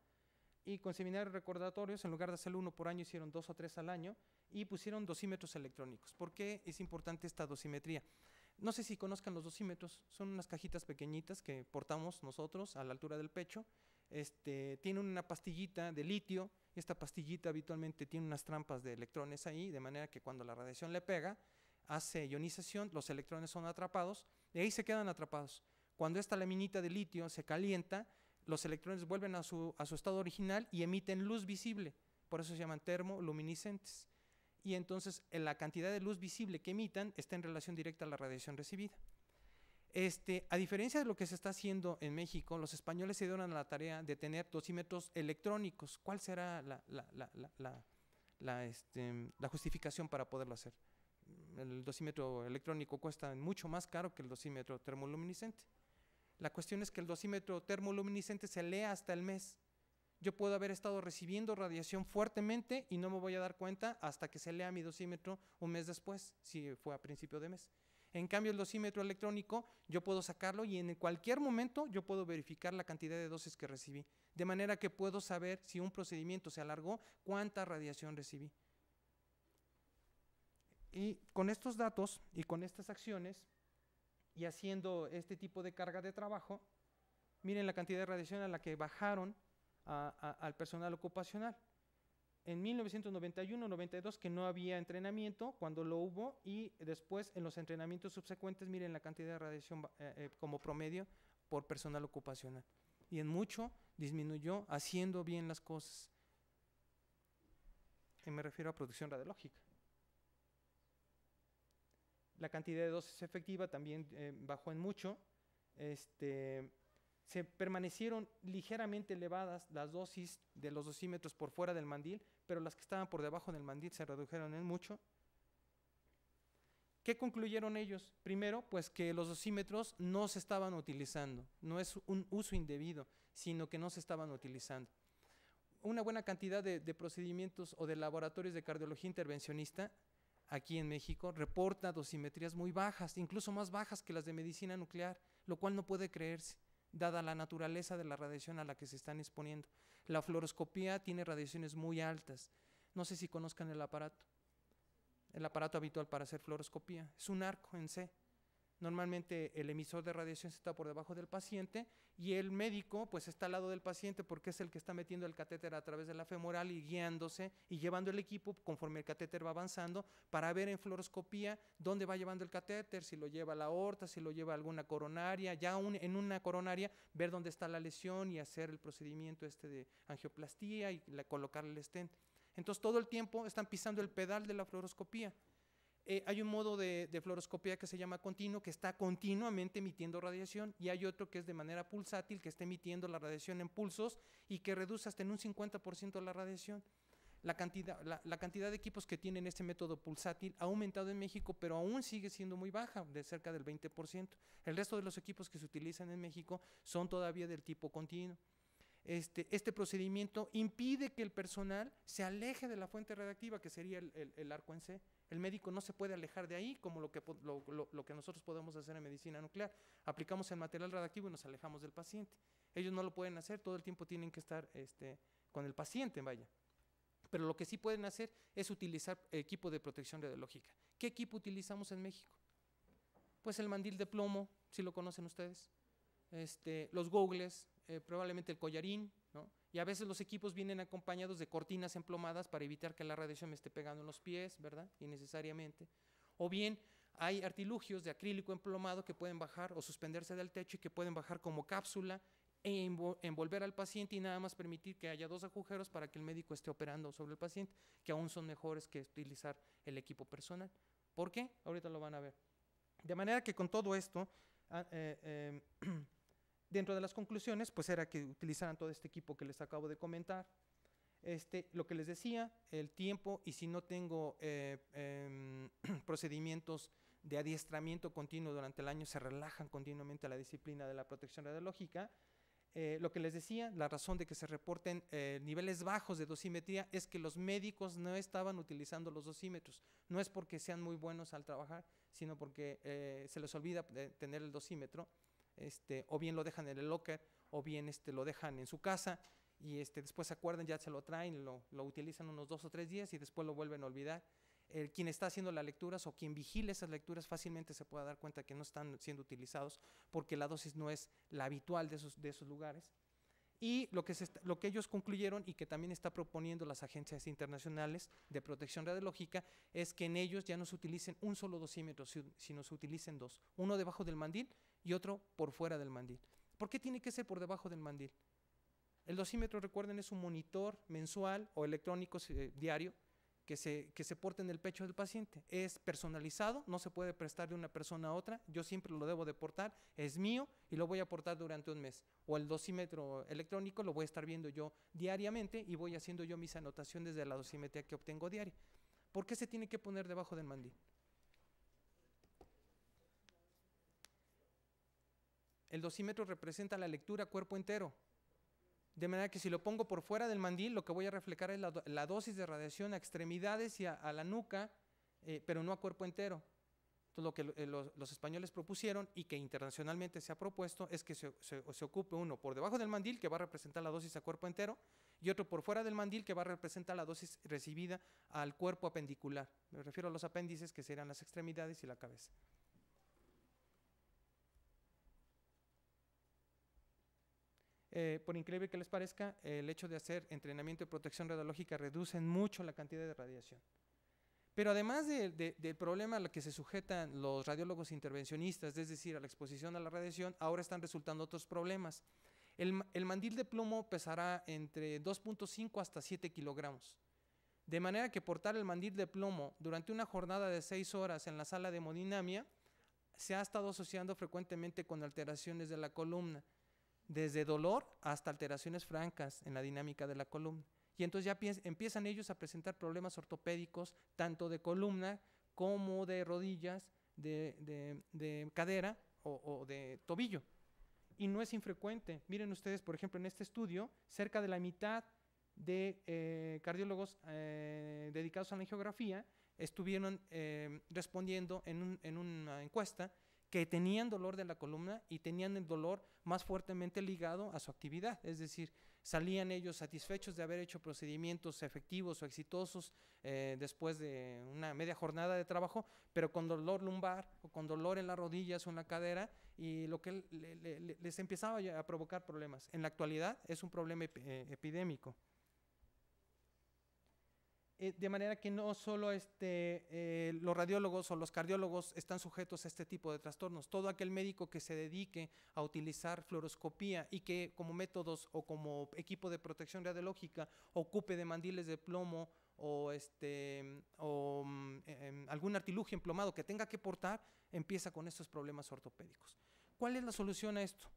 y con seminarios recordatorios, en lugar de hacer 1 por año, hicieron 2 o 3 al año, y pusieron dosímetros electrónicos. ¿Por qué es importante esta dosimetría? No sé si conozcan los dosímetros, son unas cajitas pequeñitas que portamos nosotros a la altura del pecho. Tienen una pastillita de litio, y esta pastillita habitualmente tiene unas trampas de electrones ahí, de manera que cuando la radiación le pega, hace ionización, los electrones son atrapados, y ahí se quedan atrapados. Cuando esta laminita de litio se calienta, los electrones vuelven a su estado original y emiten luz visible, por eso se llaman termoluminiscentes. Y entonces la cantidad de luz visible que emitan está en relación directa a la radiación recibida. A diferencia de lo que se está haciendo en México, los españoles se dieron a la tarea de tener dosímetros electrónicos. ¿Cuál será la justificación para poderlo hacer? El dosímetro electrónico cuesta mucho más caro que el dosímetro termoluminiscente. La cuestión es que el dosímetro termoluminiscente se lee hasta el mes. Yo puedo haber estado recibiendo radiación fuertemente y no me voy a dar cuenta hasta que se lea mi dosímetro un mes después, si fue a principio de mes. En cambio, el dosímetro electrónico, yo puedo sacarlo y en cualquier momento yo puedo verificar la cantidad de dosis que recibí. De manera que puedo saber si un procedimiento se alargó, cuánta radiación recibí. Y con estos datos y con estas acciones y haciendo este tipo de carga de trabajo, miren la cantidad de radiación a la que bajaron al personal ocupacional. En 1991-92, que no había entrenamiento, cuando lo hubo, y después en los entrenamientos subsecuentes, miren la cantidad de radiación como promedio por personal ocupacional. Y en mucho disminuyó haciendo bien las cosas. Y me refiero a producción radiológica. La cantidad de dosis efectiva también bajó en mucho. Se permanecieron ligeramente elevadas las dosis de los dosímetros por fuera del mandil, pero las que estaban por debajo del mandil se redujeron en mucho. ¿Qué concluyeron ellos? Primero, pues que los dosímetros no se estaban utilizando, no es un uso indebido, sino que no se estaban utilizando. Una buena cantidad de procedimientos o de laboratorios de cardiología intervencionista aquí en México reporta dosimetrías muy bajas, incluso más bajas que las de medicina nuclear, lo cual no puede creerse, dada la naturaleza de la radiación a la que se están exponiendo. La fluoroscopía tiene radiaciones muy altas. No sé si conozcan el aparato habitual para hacer fluoroscopía. Es un arco en C. Normalmente el emisor de radiación está por debajo del paciente y el médico pues está al lado del paciente porque es el que está metiendo el catéter a través de la femoral y guiándose y llevando el equipo conforme el catéter va avanzando para ver en fluoroscopía dónde va llevando el catéter, si lo lleva a la aorta, si lo lleva a alguna coronaria, ya en una coronaria ver dónde está la lesión y hacer el procedimiento de angioplastía y colocarle el stent. Entonces todo el tiempo están pisando el pedal de la fluoroscopía. Hay un modo de fluoroscopía que se llama continuo, que está continuamente emitiendo radiación, y hay otro que es de manera pulsátil, que está emitiendo la radiación en pulsos y que reduce hasta en un 50% la radiación. La cantidad de equipos que tienen este método pulsátil ha aumentado en México, pero aún sigue siendo muy baja, de cerca del 20%. El resto de los equipos que se utilizan en México son todavía del tipo continuo. este procedimiento impide que el personal se aleje de la fuente radiactiva, que sería el arco en C. El médico no se puede alejar de ahí, como lo que nosotros podemos hacer en medicina nuclear. Aplicamos el material radiactivo y nos alejamos del paciente. Ellos no lo pueden hacer, todo el tiempo tienen que estar con el paciente, vaya. Pero lo que sí pueden hacer es utilizar equipo de protección radiológica. ¿Qué equipo utilizamos en México? Pues el mandil de plomo, si lo conocen ustedes, los gogles, probablemente el collarín, ¿no? Y a veces los equipos vienen acompañados de cortinas emplomadas para evitar que la radiación me esté pegando en los pies, ¿verdad? Innecesariamente. O bien hay artilugios de acrílico emplomado que pueden bajar o suspenderse del techo y que pueden bajar como cápsula e envolver al paciente y nada más permitir que haya 2 agujeros para que el médico esté operando sobre el paciente, que aún son mejores que utilizar el equipo personal. ¿Por qué? Ahorita lo van a ver. De manera que con todo esto, dentro de las conclusiones, pues era que utilizaran todo este equipo que les acabo de comentar. Lo que les decía, el tiempo, y si no tengo procedimientos de adiestramiento continuo durante el año, se relajan continuamente a la disciplina de la protección radiológica. Lo que les decía, la razón de que se reporten niveles bajos de dosimetría es que los médicos no estaban utilizando los dosímetros. No es porque sean muy buenos al trabajar, sino porque se les olvida tener el dosímetro, o bien lo dejan en el locker, o bien lo dejan en su casa, y después se acuerdan, ya se lo traen, lo utilizan unos 2 o 3 días y después lo vuelven a olvidar. Quien está haciendo las lecturas o quien vigila esas lecturas fácilmente se puede dar cuenta que no están siendo utilizados porque la dosis no es la habitual de esos lugares. Y lo que ellos concluyeron y que también está proponiendo las agencias internacionales de protección radiológica es que en ellos ya no se utilicen un solo dosímetro, sino se utilicen 2. Uno debajo del mandil y otro por fuera del mandil. ¿Por qué tiene que ser por debajo del mandil? El dosímetro, recuerden, es un monitor mensual o electrónico diario que se porta en el pecho del paciente. Es personalizado, no se puede prestar de una persona a otra. Yo siempre lo debo de portar, es mío y lo voy a portar durante un mes. O el dosímetro electrónico lo voy a estar viendo yo diariamente y voy haciendo yo mis anotaciones de la dosimetría que obtengo diaria. ¿Por qué se tiene que poner debajo del mandil? El dosímetro representa la lectura cuerpo entero. De manera que si lo pongo por fuera del mandil, lo que voy a reflejar es la dosis de radiación a extremidades y a la nuca, pero no a cuerpo entero. Entonces, lo que los españoles propusieron y que internacionalmente se ha propuesto es que se ocupe uno por debajo del mandil, que va a representar la dosis a cuerpo entero, y otro por fuera del mandil, que va a representar la dosis recibida al cuerpo apendicular. Me refiero a los apéndices, que serán las extremidades y la cabeza. Por increíble que les parezca, el hecho de hacer entrenamiento de protección radiológica reduce mucho la cantidad de radiación. Pero además del problema al que se sujetan los radiólogos intervencionistas, es decir, a la exposición a la radiación, ahora están resultando otros problemas. El mandil de plomo pesará entre 2.5 hasta 7 kilogramos. De manera que portar el mandil de plomo durante una jornada de 6 horas en la sala de hemodinamia se ha estado asociando frecuentemente con alteraciones de la columna, desde dolor hasta alteraciones francas en la dinámica de la columna. Y entonces ya empiezan ellos a presentar problemas ortopédicos, tanto de columna como de rodillas, de cadera o de tobillo. Y no es infrecuente. Miren ustedes, por ejemplo, en este estudio, cerca de la mitad de cardiólogos dedicados a la angiografía estuvieron respondiendo en una encuesta que tenían dolor de la columna y tenían el dolor más fuertemente ligado a su actividad. Es decir, salían ellos satisfechos de haber hecho procedimientos efectivos o exitosos después de una media jornada de trabajo, pero con dolor lumbar o con dolor en las rodillas o en la cadera, y lo que les empezaba a provocar problemas. En la actualidad es un problema epidémico. De manera que no solo los radiólogos o los cardiólogos están sujetos a este tipo de trastornos. Todo aquel médico que se dedique a utilizar fluoroscopía y que como métodos o como equipo de protección radiológica ocupe de mandiles de plomo o algún artilugio emplomado que tenga que portar, empieza con estos problemas ortopédicos. ¿Cuál es la solución a esto?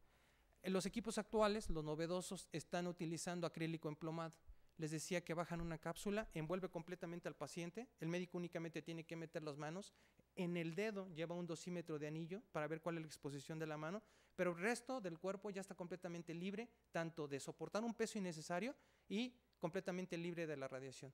Los equipos actuales, los novedosos, están utilizando acrílico emplomado. Les decía que bajan una cápsula, envuelve completamente al paciente, el médico únicamente tiene que meter las manos, en el dedo lleva un dosímetro de anillo para ver cuál es la exposición de la mano, pero el resto del cuerpo ya está completamente libre, tanto de soportar un peso innecesario y completamente libre de la radiación.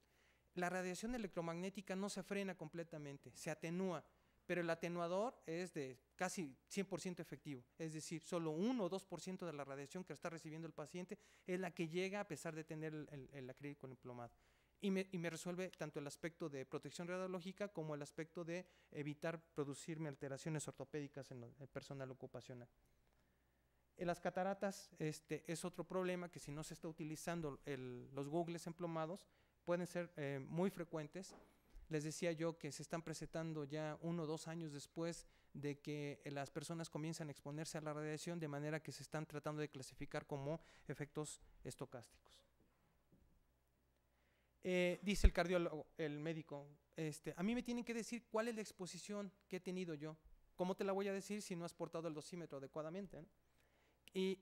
La radiación electromagnética no se frena completamente, se atenúa, pero el atenuador es de casi 100% efectivo, es decir, solo 1 o 2% de la radiación que está recibiendo el paciente es la que llega a pesar de tener el acrílico emplomado. Y me resuelve tanto el aspecto de protección radiológica como el aspecto de evitar producirme alteraciones ortopédicas en el personal ocupacional. En las cataratas es otro problema que si no se está utilizando los googles emplomados pueden ser muy frecuentes. Les decía yo que se están presentando ya 1 o 2 años después de que las personas comienzan a exponerse a la radiación, de manera que se están tratando de clasificar como efectos estocásticos. Dice el cardiólogo, el médico, a mí me tienen que decir cuál es la exposición que he tenido yo. ¿Cómo te la voy a decir si no has portado el dosímetro adecuadamente, ¿no? Y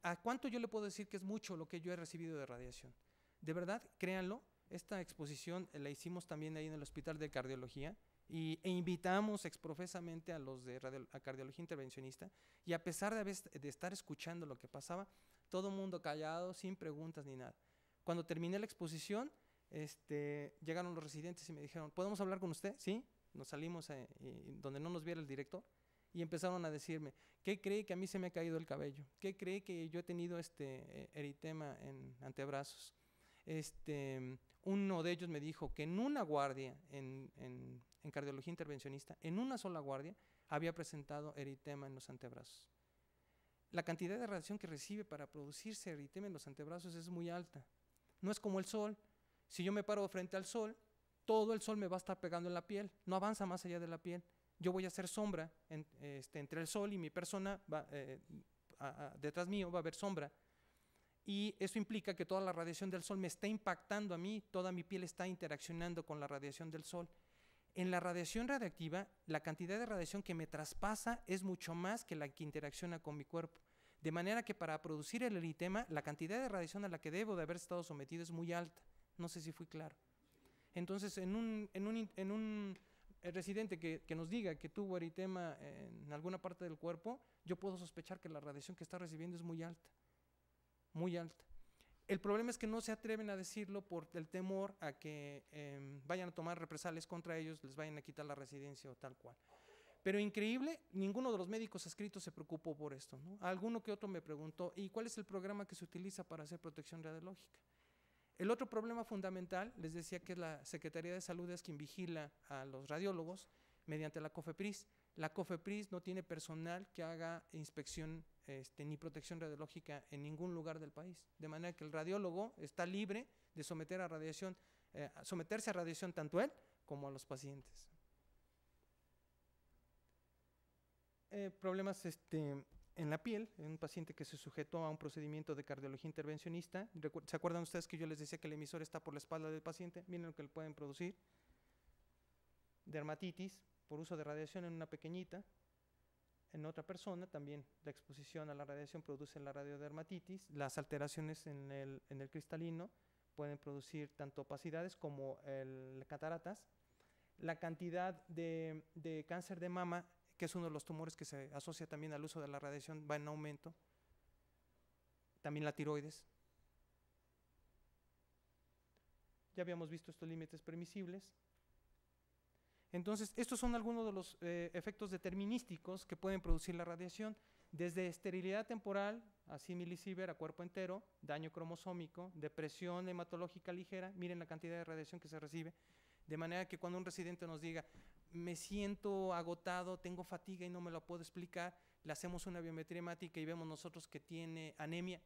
¿a cuánto yo le puedo decir que es mucho lo que yo he recibido de radiación? De verdad, créanlo, esta exposición la hicimos también ahí en el Hospital de Cardiología e invitamos exprofesamente a los de cardiología intervencionista, y a pesar de estar escuchando lo que pasaba, todo el mundo callado, sin preguntas ni nada. Cuando terminé la exposición, llegaron los residentes y me dijeron, ¿podemos hablar con usted? Sí, nos salimos donde no nos viera el director, y empezaron a decirme, ¿qué cree que a mí se me ha caído el cabello? ¿Qué cree que yo he tenido eritema en antebrazos? Uno de ellos me dijo que en una guardia en cardiología intervencionista, en una sola guardia, había presentado eritema en los antebrazos. La cantidad de radiación que recibe para producirse eritema en los antebrazos es muy alta. No es como el sol. Si yo me paro frente al sol, todo el sol me va a estar pegando en la piel, no avanza más allá de la piel. Yo voy a hacer sombra entre el sol y mi persona, detrás mío va a haber sombra. Y eso implica que toda la radiación del sol me está impactando a mí, toda mi piel está interaccionando con la radiación del sol. En la radiación radiactiva, la cantidad de radiación que me traspasa es mucho más que la que interacciona con mi cuerpo. De manera que para producir el eritema, la cantidad de radiación a la que debo de haber estado sometido es muy alta. No sé si fui claro. Entonces, en un residente que nos diga que tuvo eritema en alguna parte del cuerpo, yo puedo sospechar que la radiación que está recibiendo es muy alta. Muy alta. El problema es que no se atreven a decirlo por el temor a que vayan a tomar represalias contra ellos, les vayan a quitar la residencia o tal cual. Pero increíble, ninguno de los médicos adscritos se preocupó por esto, ¿no? Alguno que otro me preguntó, ¿y cuál es el programa que se utiliza para hacer protección radiológica? El otro problema fundamental, les decía que la Secretaría de Salud es quien vigila a los radiólogos mediante la COFEPRIS. La COFEPRIS no tiene personal que haga inspección ni protección radiológica en ningún lugar del país. De manera que el radiólogo está libre de someterse a radiación tanto él como a los pacientes. Problemas en la piel, en un paciente que se sujetó a un procedimiento de cardiología intervencionista. ¿Se acuerdan ustedes que yo les decía que el emisor está por la espalda del paciente? Miren lo que le pueden producir. Dermatitis por uso de radiación en una pequeñita. En otra persona también la exposición a la radiación produce la radiodermatitis. Las alteraciones en el cristalino pueden producir tanto opacidades como cataratas. La cantidad de cáncer de mama, que es uno de los tumores que se asocia también al uso de la radiación, va en aumento. También la tiroides. Ya habíamos visto estos límites permisibles. Entonces, estos son algunos de los efectos determinísticos que pueden producir la radiación, desde esterilidad temporal, así milisievert a cuerpo entero, daño cromosómico, depresión hematológica ligera. Miren la cantidad de radiación que se recibe, de manera que cuando un residente nos diga, me siento agotado, tengo fatiga y no me lo puedo explicar, le hacemos una biometría hemática y vemos nosotros que tiene anemia,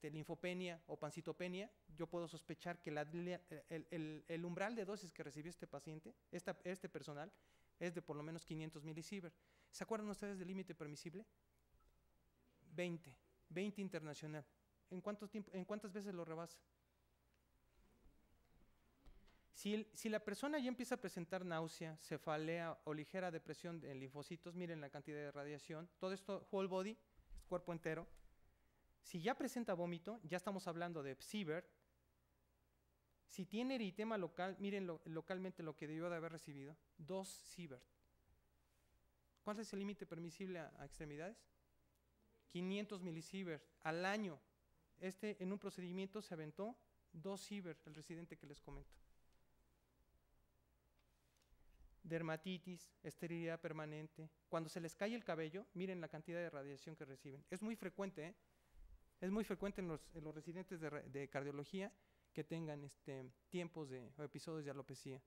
linfopenia o pancitopenia, yo puedo sospechar que el umbral de dosis que recibió este paciente, este personal, es de por lo menos 500 milisievert. ¿Se acuerdan ustedes del límite permisible? 20 internacional. ¿En cuántas veces lo rebasa? Si la persona ya empieza a presentar náusea, cefalea o ligera depresión de linfocitos, miren la cantidad de radiación, todo esto whole body, cuerpo entero. Si ya presenta vómito, ya estamos hablando de sievert. Si tiene eritema local, miren localmente lo que debió de haber recibido, 2 sievert. ¿Cuál es el límite permisible a extremidades? 500 milisievert al año. En un procedimiento se aventó 2 sievert, el residente que les comento. Dermatitis, esterilidad permanente. Cuando se les cae el cabello, miren la cantidad de radiación que reciben. Es muy frecuente, ¿eh? Es muy frecuente en los residentes de cardiología que tengan tiempos o episodios de alopecia.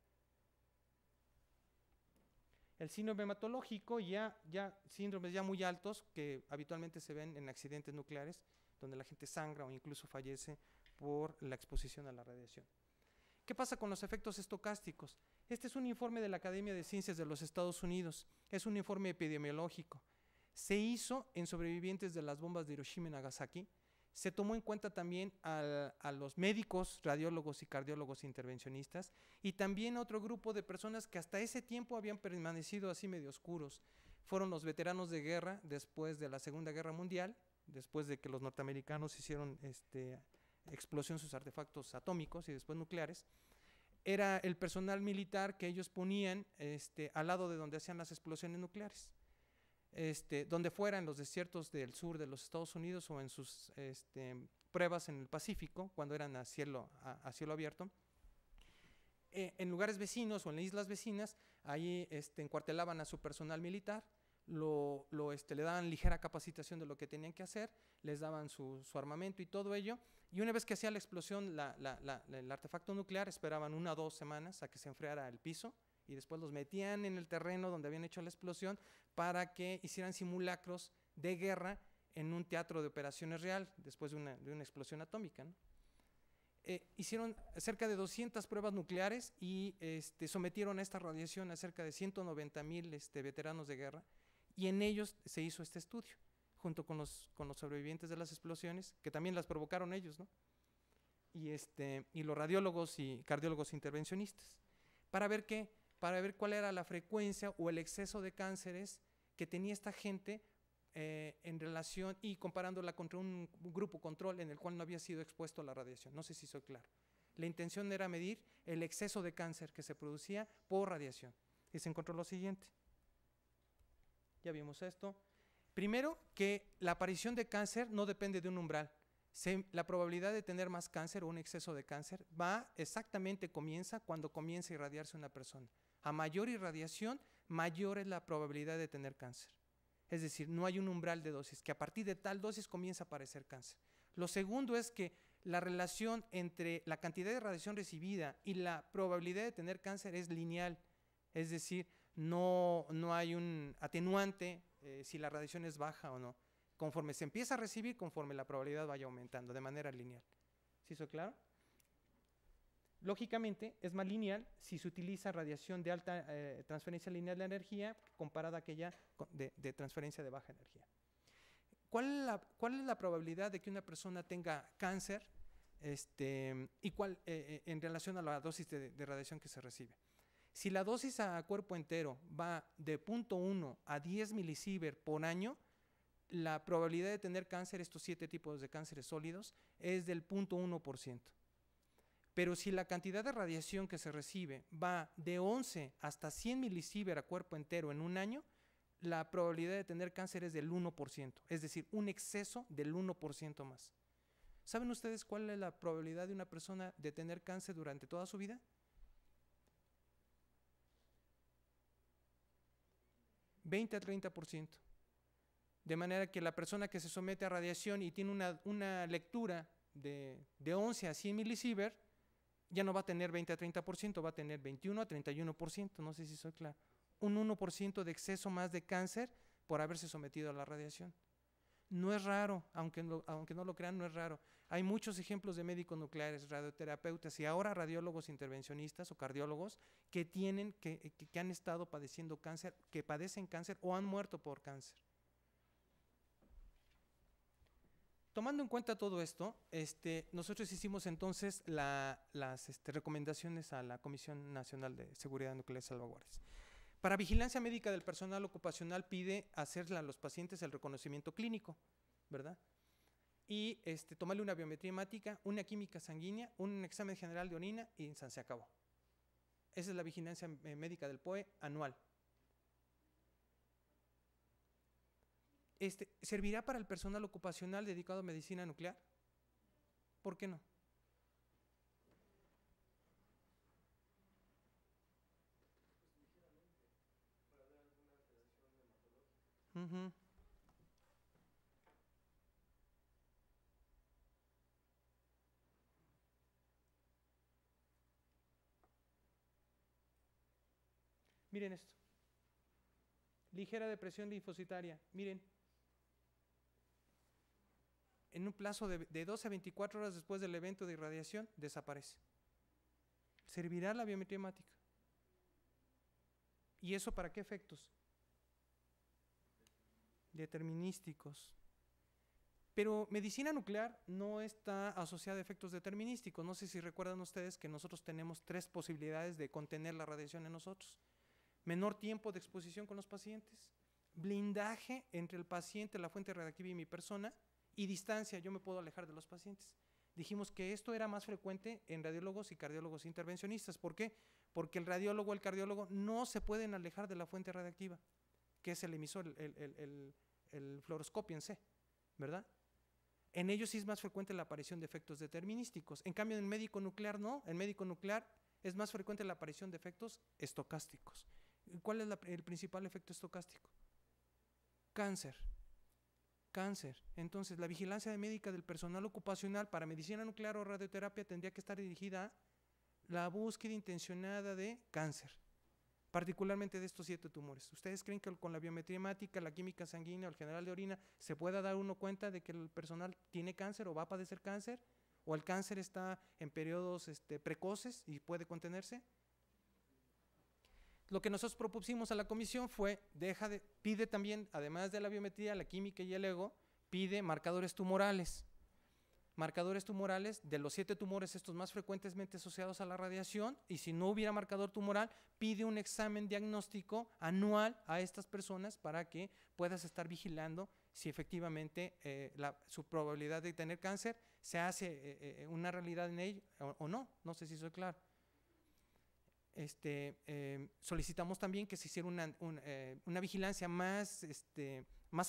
El síndrome hematológico, síndromes ya muy altos que habitualmente se ven en accidentes nucleares, donde la gente sangra o incluso fallece por la exposición a la radiación. ¿Qué pasa con los efectos estocásticos? Este es un informe de la Academia de Ciencias de los Estados Unidos. Es un informe epidemiológico. Se hizo en sobrevivientes de las bombas de Hiroshima y Nagasaki. Se tomó en cuenta también a los médicos, radiólogos y cardiólogos intervencionistas, y también a otro grupo de personas que hasta ese tiempo habían permanecido así medio oscuros. Fueron los veteranos de guerra después de la Segunda Guerra Mundial, después de que los norteamericanos hicieron explosión sus artefactos atómicos y después nucleares. Era el personal militar que ellos ponían al lado de donde hacían las explosiones nucleares. Donde fuera, en los desiertos del sur de los Estados Unidos o en sus pruebas en el Pacífico, cuando eran a cielo abierto. En lugares vecinos o en islas vecinas, ahí encuartelaban a su personal militar, le daban ligera capacitación de lo que tenían que hacer, les daban su armamento y todo ello, y una vez que hacía la explosión el artefacto nuclear, esperaban 1 o 2 semanas a que se enfriara el piso, y después los metían en el terreno donde habían hecho la explosión para que hicieran simulacros de guerra en un teatro de operaciones real, después de una explosión atómica, ¿no? Hicieron cerca de 200 pruebas nucleares y sometieron a esta radiación a cerca de 190,000 veteranos de guerra, y en ellos se hizo este estudio, junto con los sobrevivientes de las explosiones, que también las provocaron ellos, ¿no? Y los radiólogos y cardiólogos intervencionistas, para ver cuál era la frecuencia o el exceso de cánceres que tenía esta gente en relación y comparándola contra un grupo control en el cual no había sido expuesto a la radiación. No sé si soy claro. La intención era medir el exceso de cáncer que se producía por radiación. Y se encontró lo siguiente. Ya vimos esto. Primero, que la aparición de cáncer no depende de un umbral. La probabilidad de tener más cáncer o un exceso de cáncer comienza cuando comienza a irradiarse una persona. A mayor irradiación, mayor es la probabilidad de tener cáncer. Es decir, no hay un umbral de dosis, que a partir de tal dosis comienza a aparecer cáncer. Lo segundo es que la relación entre la cantidad de radiación recibida y la probabilidad de tener cáncer es lineal. Es decir, no hay un atenuante si la radiación es baja o no. Conforme se empieza a recibir, conforme la probabilidad vaya aumentando de manera lineal. ¿Sí soy claro? Lógicamente, es más lineal si se utiliza radiación de alta transferencia lineal de energía comparada a aquella de transferencia de baja energía. ¿Cuál es la probabilidad de que una persona tenga cáncer y en relación a la dosis de radiación que se recibe? Si la dosis a cuerpo entero va de 0.1 a 10 milisievert por año, la probabilidad de tener cáncer, estos 7 tipos de cánceres sólidos, es del 0.1%. Pero si la cantidad de radiación que se recibe va de 11 hasta 100 milisievert a cuerpo entero en un año, la probabilidad de tener cáncer es del 1%, es decir, un exceso del 1% más. ¿Saben ustedes cuál es la probabilidad de una persona de tener cáncer durante toda su vida? 20 a 30%. De manera que la persona que se somete a radiación y tiene una lectura de 11 a 100 milisievert, ya no va a tener 20 a 30%, va a tener 21 a 31%, no sé si soy claro. Un 1% de exceso más de cáncer por haberse sometido a la radiación. No es raro, aunque no lo crean, no es raro. Hay muchos ejemplos de médicos nucleares, radioterapeutas y ahora radiólogos intervencionistas o cardiólogos que han estado padeciendo cáncer, que padecen cáncer o han muerto por cáncer. Tomando en cuenta todo esto, nosotros hicimos entonces las recomendaciones a la Comisión Nacional de Seguridad Nuclear y Salvaguardas. Para vigilancia médica del personal ocupacional pide hacerle a los pacientes el reconocimiento clínico, ¿verdad? Y tomarle una biometría hemática, una química sanguínea, un examen general de orina y se acabó. Esa es la vigilancia médica del POE anual. ¿Servirá para el personal ocupacional dedicado a medicina nuclear? ¿Por qué no? Uh-huh. Miren esto. Ligera depresión linfocitaria. Miren. En un plazo de 12 a 24 horas después del evento de irradiación, desaparece. ¿Servirá la biometría hemática? ¿Y eso para qué efectos? Determinísticos. Pero medicina nuclear no está asociada a efectos determinísticos. No sé si recuerdan ustedes que nosotros tenemos 3 posibilidades de contener la radiación en nosotros. Menor tiempo de exposición con los pacientes, blindaje entre el paciente, la fuente radiactiva y mi persona, y distancia, yo me puedo alejar de los pacientes. Dijimos que esto era más frecuente en radiólogos y cardiólogos intervencionistas. ¿Por qué? Porque el radiólogo o el cardiólogo no se pueden alejar de la fuente radiactiva, que es el emisor, el fluoroscopio en C, ¿verdad? En ellos sí es más frecuente la aparición de efectos determinísticos. En cambio, en el médico nuclear no. En médico nuclear es más frecuente la aparición de efectos estocásticos. ¿Cuál es el principal efecto estocástico? Cáncer. Cáncer. Entonces, la vigilancia médica del personal ocupacional para medicina nuclear o radioterapia tendría que estar dirigida a la búsqueda intencionada de cáncer, particularmente de estos 7 tumores. ¿Ustedes creen que con la biometría hemática, la química sanguínea o el general de orina se pueda dar uno cuenta de que el personal tiene cáncer o va a padecer cáncer? ¿O el cáncer está en periodos precoces y puede contenerse? Lo que nosotros propusimos a la comisión fue, pide también, además de la biometría, la química y el ego, pide marcadores tumorales. Marcadores tumorales de los 7 tumores estos más frecuentemente asociados a la radiación, y si no hubiera marcador tumoral, pide un examen diagnóstico anual a estas personas para que puedas estar vigilando si efectivamente su probabilidad de tener cáncer se hace una realidad en ello o no. No sé si soy claro. Solicitamos también que se hiciera una vigilancia más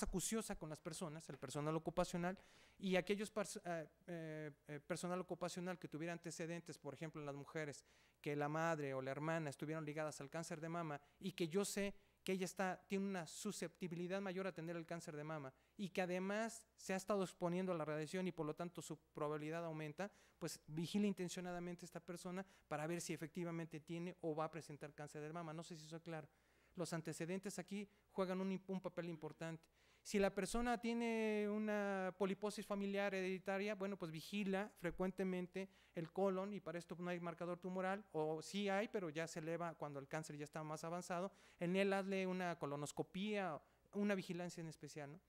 acuciosa con las personas, el personal ocupacional, y aquellos personal ocupacional que tuviera antecedentes, por ejemplo en las mujeres, que la madre o la hermana estuvieron ligadas al cáncer de mama y que yo sé que ella tiene una susceptibilidad mayor a tener el cáncer de mama y que además se ha estado exponiendo a la radiación y por lo tanto su probabilidad aumenta, pues vigile intencionadamente a esta persona para ver si efectivamente tiene o va a presentar cáncer de mama. No sé si soy claro. Los antecedentes aquí juegan un papel importante. Si la persona tiene una poliposis familiar hereditaria, bueno, pues vigila frecuentemente el colon y para esto no hay marcador tumoral, o sí hay, pero ya se eleva cuando el cáncer ya está más avanzado. En él hazle una colonoscopía, una vigilancia en especial, ¿no?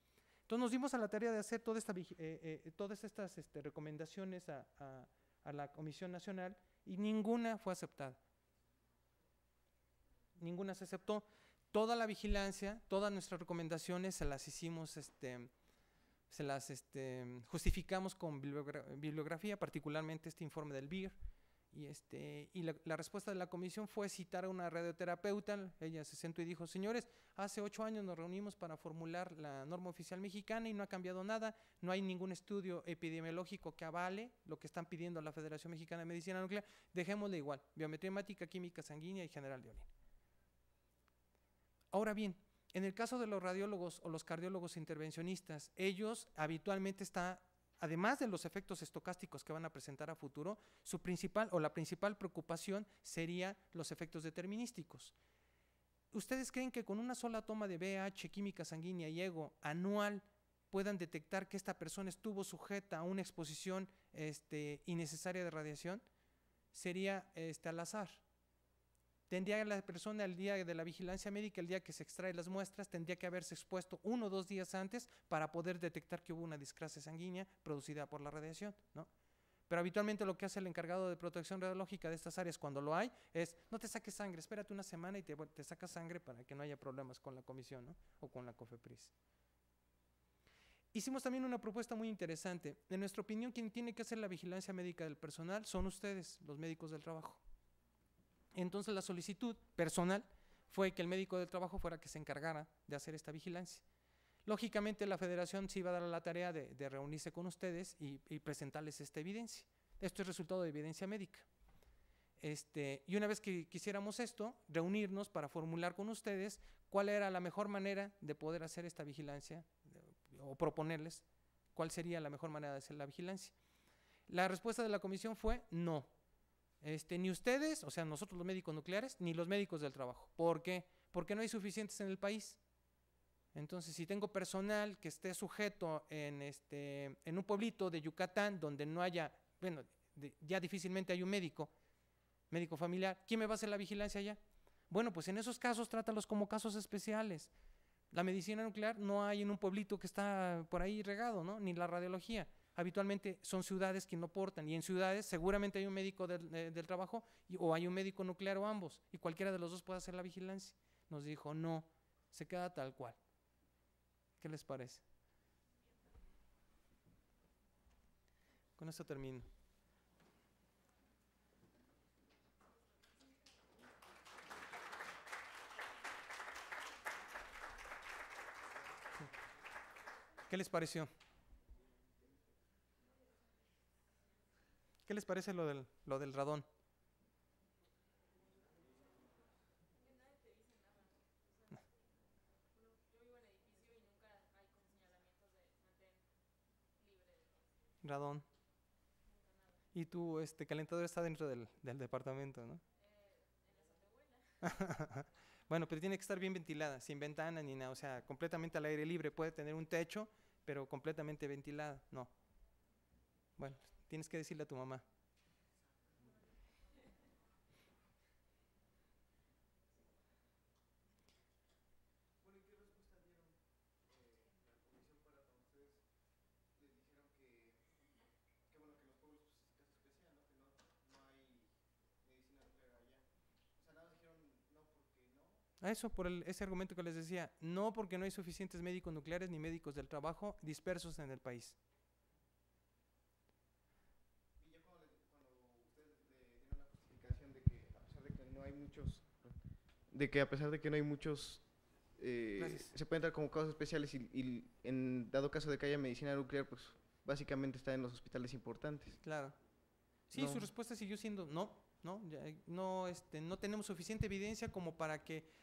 Entonces nos dimos a la tarea de hacer todas estas recomendaciones a la Comisión Nacional y ninguna fue aceptada. Ninguna se aceptó. Toda la vigilancia, todas nuestras recomendaciones se las hicimos, justificamos con bibliografía, particularmente este informe del BIR, y la respuesta de la comisión fue citar a una radioterapeuta. Ella se sentó y dijo: señores, hace 8 años nos reunimos para formular la norma oficial mexicana y no ha cambiado nada, no hay ningún estudio epidemiológico que avale lo que están pidiendo la Federación Mexicana de Medicina Nuclear, dejémosle igual, biometría hemática, química sanguínea y general de orina. Ahora bien, en el caso de los radiólogos o los cardiólogos intervencionistas, ellos habitualmente además de los efectos estocásticos que van a presentar a futuro, la principal preocupación sería los efectos determinísticos. ¿Ustedes creen que con una sola toma de VH, química sanguínea y ego anual puedan detectar que esta persona estuvo sujeta a una exposición innecesaria de radiación? Sería al azar. Tendría la persona el día de la vigilancia médica, el día que se extrae las muestras, tendría que haberse expuesto 1 o 2 días antes para poder detectar que hubo una discrasia sanguínea producida por la radiación, ¿no? Pero habitualmente lo que hace el encargado de protección radiológica de estas áreas cuando lo hay es: no te saques sangre, espérate una semana y te sacas sangre para que no haya problemas con la comisión, ¿no? O con la COFEPRIS. Hicimos también una propuesta muy interesante. En nuestra opinión, quien tiene que hacer la vigilancia médica del personal son ustedes, los médicos del trabajo. Entonces la solicitud personal fue que el médico del trabajo fuera que se encargara de hacer esta vigilancia. Lógicamente la federación se iba a dar a la tarea de reunirse con ustedes y presentarles esta evidencia. Esto es resultado de evidencia médica. Y una vez que quisiéramos esto, reunirnos para formular con ustedes cuál era la mejor manera de poder hacer esta vigilancia o proponerles cuál sería la mejor manera de hacer la vigilancia. La respuesta de la comisión fue no. Ni ustedes, o sea, nosotros los médicos nucleares, ni los médicos del trabajo. ¿Por qué? Porque no hay suficientes en el país. Entonces, si tengo personal que esté sujeto en un pueblito de Yucatán donde no haya, bueno, ya difícilmente hay un médico familiar, ¿quién me va a hacer la vigilancia allá? Bueno, pues en esos casos trátalos como casos especiales. La medicina nuclear no hay en un pueblito que está por ahí regado, ¿no? Ni la radiología. Habitualmente son ciudades que no portan, y en ciudades seguramente hay un médico del trabajo o hay un médico nuclear o ambos, y cualquiera de los dos puede hacer la vigilancia. Nos dijo, no, se queda tal cual. ¿Qué les parece? Con esto termino. ¿Qué les pareció? ¿Qué les parece lo del radón? Radón. Y tu calentador está dentro del departamento, ¿no? Bueno, pero tiene que estar bien ventilada, sin ventana ni nada, o sea, completamente al aire libre. Puede tener un techo, pero completamente ventilada, no. Bueno, tienes que decirle a tu mamá. A eso, por ese argumento que les decía, no porque no hay suficientes médicos nucleares ni médicos del trabajo dispersos en el país. Y ya cuando ustedes le dieron la justificación de que a pesar de que no hay muchos, a pesar de que no hay muchos, se puede entrar como casos especiales y en dado caso de que haya medicina nuclear, pues básicamente está en los hospitales importantes. Claro. Sí, no. Su respuesta siguió siendo no, no tenemos suficiente evidencia como para que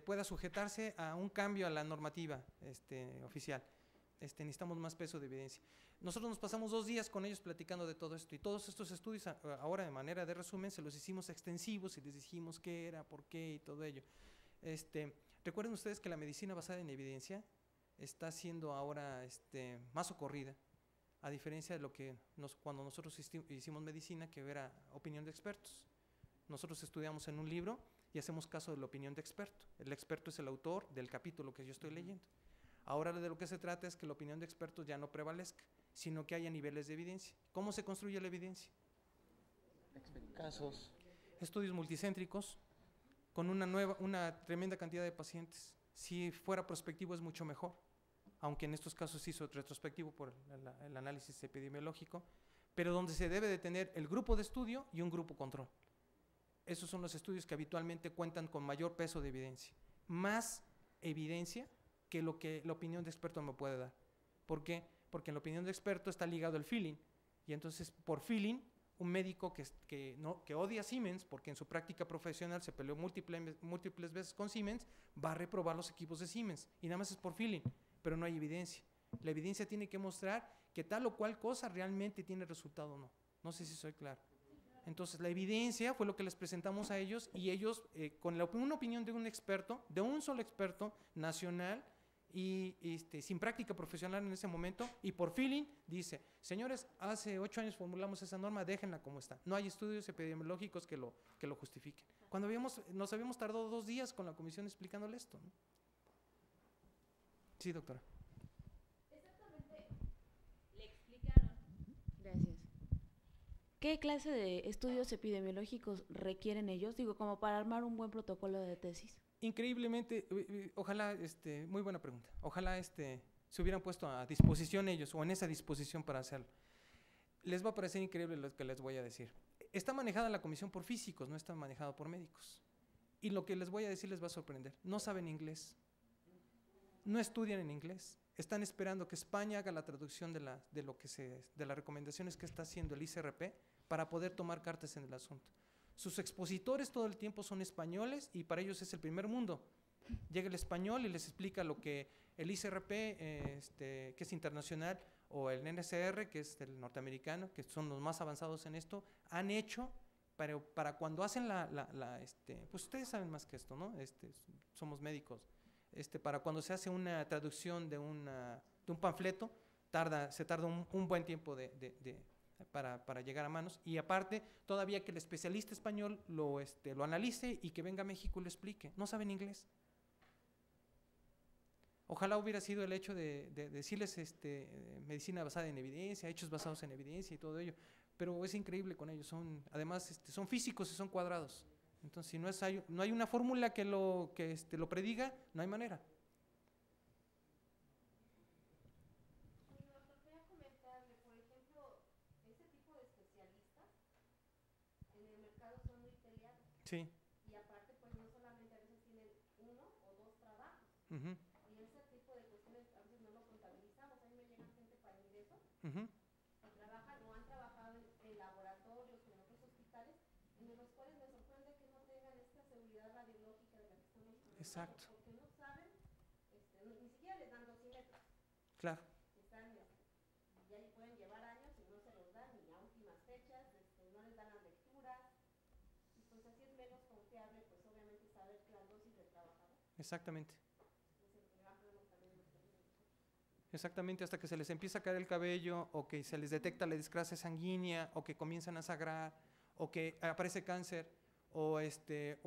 pueda sujetarse a un cambio a la normativa oficial. Necesitamos más peso de evidencia. Nosotros nos pasamos 2 días con ellos platicando de todo esto, y todos estos estudios ahora de manera de resumen se los hicimos extensivos y les dijimos qué era, por qué y todo ello. Recuerden ustedes que la medicina basada en evidencia está siendo ahora más socorrida, a diferencia de lo que cuando nosotros hicimos medicina, que era opinión de expertos. Nosotros estudiamos en un libro y hacemos caso de la opinión de experto. El experto es el autor del capítulo que yo estoy leyendo. Ahora de lo que se trata es que la opinión de expertos ya no prevalezca, sino que haya niveles de evidencia. ¿Cómo se construye la evidencia? Casos. Estudios multicéntricos, con una tremenda cantidad de pacientes. Si fuera prospectivo es mucho mejor, aunque en estos casos se hizo retrospectivo por el análisis epidemiológico, pero donde se debe de tener el grupo de estudio y un grupo control. Esos son los estudios que habitualmente cuentan con mayor peso de evidencia. Más evidencia que lo que la opinión de experto me puede dar. ¿Por qué? Porque en la opinión de experto está ligado el feeling. Y entonces, por feeling, un médico que odia a Siemens, porque en su práctica profesional se peleó múltiples veces con Siemens, va a reprobar los equipos de Siemens. Y nada más es por feeling, pero no hay evidencia. La evidencia tiene que mostrar que tal o cual cosa realmente tiene resultado o no. No sé si soy claro. Entonces, la evidencia fue lo que les presentamos a ellos, y ellos, con una opinión de un experto, de un solo experto nacional y sin práctica profesional en ese momento, y por feeling, dice, señores, hace 8 años formulamos esa norma, déjenla como está. No hay estudios epidemiológicos que lo justifiquen. Cuando nos habíamos tardado 2 días con la comisión explicándole esto, ¿no? Sí, doctora. ¿Qué clase de estudios epidemiológicos requieren ellos? Digo, como para armar un buen protocolo de tesis. Increíblemente, ojalá, muy buena pregunta, ojalá se hubieran puesto a disposición ellos, o en esa disposición para hacerlo. Les va a parecer increíble lo que les voy a decir. Está manejada la comisión por físicos, no está manejada por médicos. Y lo que les voy a decir les va a sorprender. No saben inglés, no estudian en inglés. están esperando que España haga la traducción de las recomendaciones que está haciendo el ICRP para poder tomar cartas en el asunto. Sus expositores todo el tiempo son españoles y para ellos es el primer mundo. Llega el español y les explica lo que el ICRP, que es internacional, o el NSR, que es el norteamericano, que son los más avanzados en esto, han hecho para cuando hacen pues ustedes saben más que esto, ¿no? Somos médicos. Para cuando se hace una traducción de un panfleto, se tarda un buen tiempo para llegar a manos, y aparte, todavía que el especialista español lo analice y que venga a México y lo explique. No saben inglés. Ojalá hubiera sido el hecho de decirles medicina basada en evidencia, hechos basados en evidencia y todo ello, pero es increíble con ellos. Además, son físicos y son cuadrados. Entonces, si no hay una fórmula que lo prediga, no hay manera. Quería comentarle, por ejemplo, ese tipo de especialistas en el mercado son muy peleados. Sí. Y aparte, pues no solamente a veces tienen uno o dos trabajos. Uh-huh. Y ese tipo de cuestiones a veces no lo contabilizamos. A mí me llegan gente para ingreso, Uh-huh. que trabajan o han trabajado en laboratorios o en otros hospitales, en los cuales me sorprende que no tengan esta seguridad radiológica de la que estamos hablando. Exacto. Porque no saben, ni siquiera les dan dosímetros. Claro. Están, y ahí pueden llevar años y no se los dan ni a últimas fechas, no les dan las lecturas. Y pues así es menos confiable, pues obviamente saber que las dosis del trabajador. Exactamente. Exactamente, hasta que se les empieza a caer el cabello, o que se les detecta la discrasia sanguínea, o que comienzan a sangrar, o que aparece cáncer, o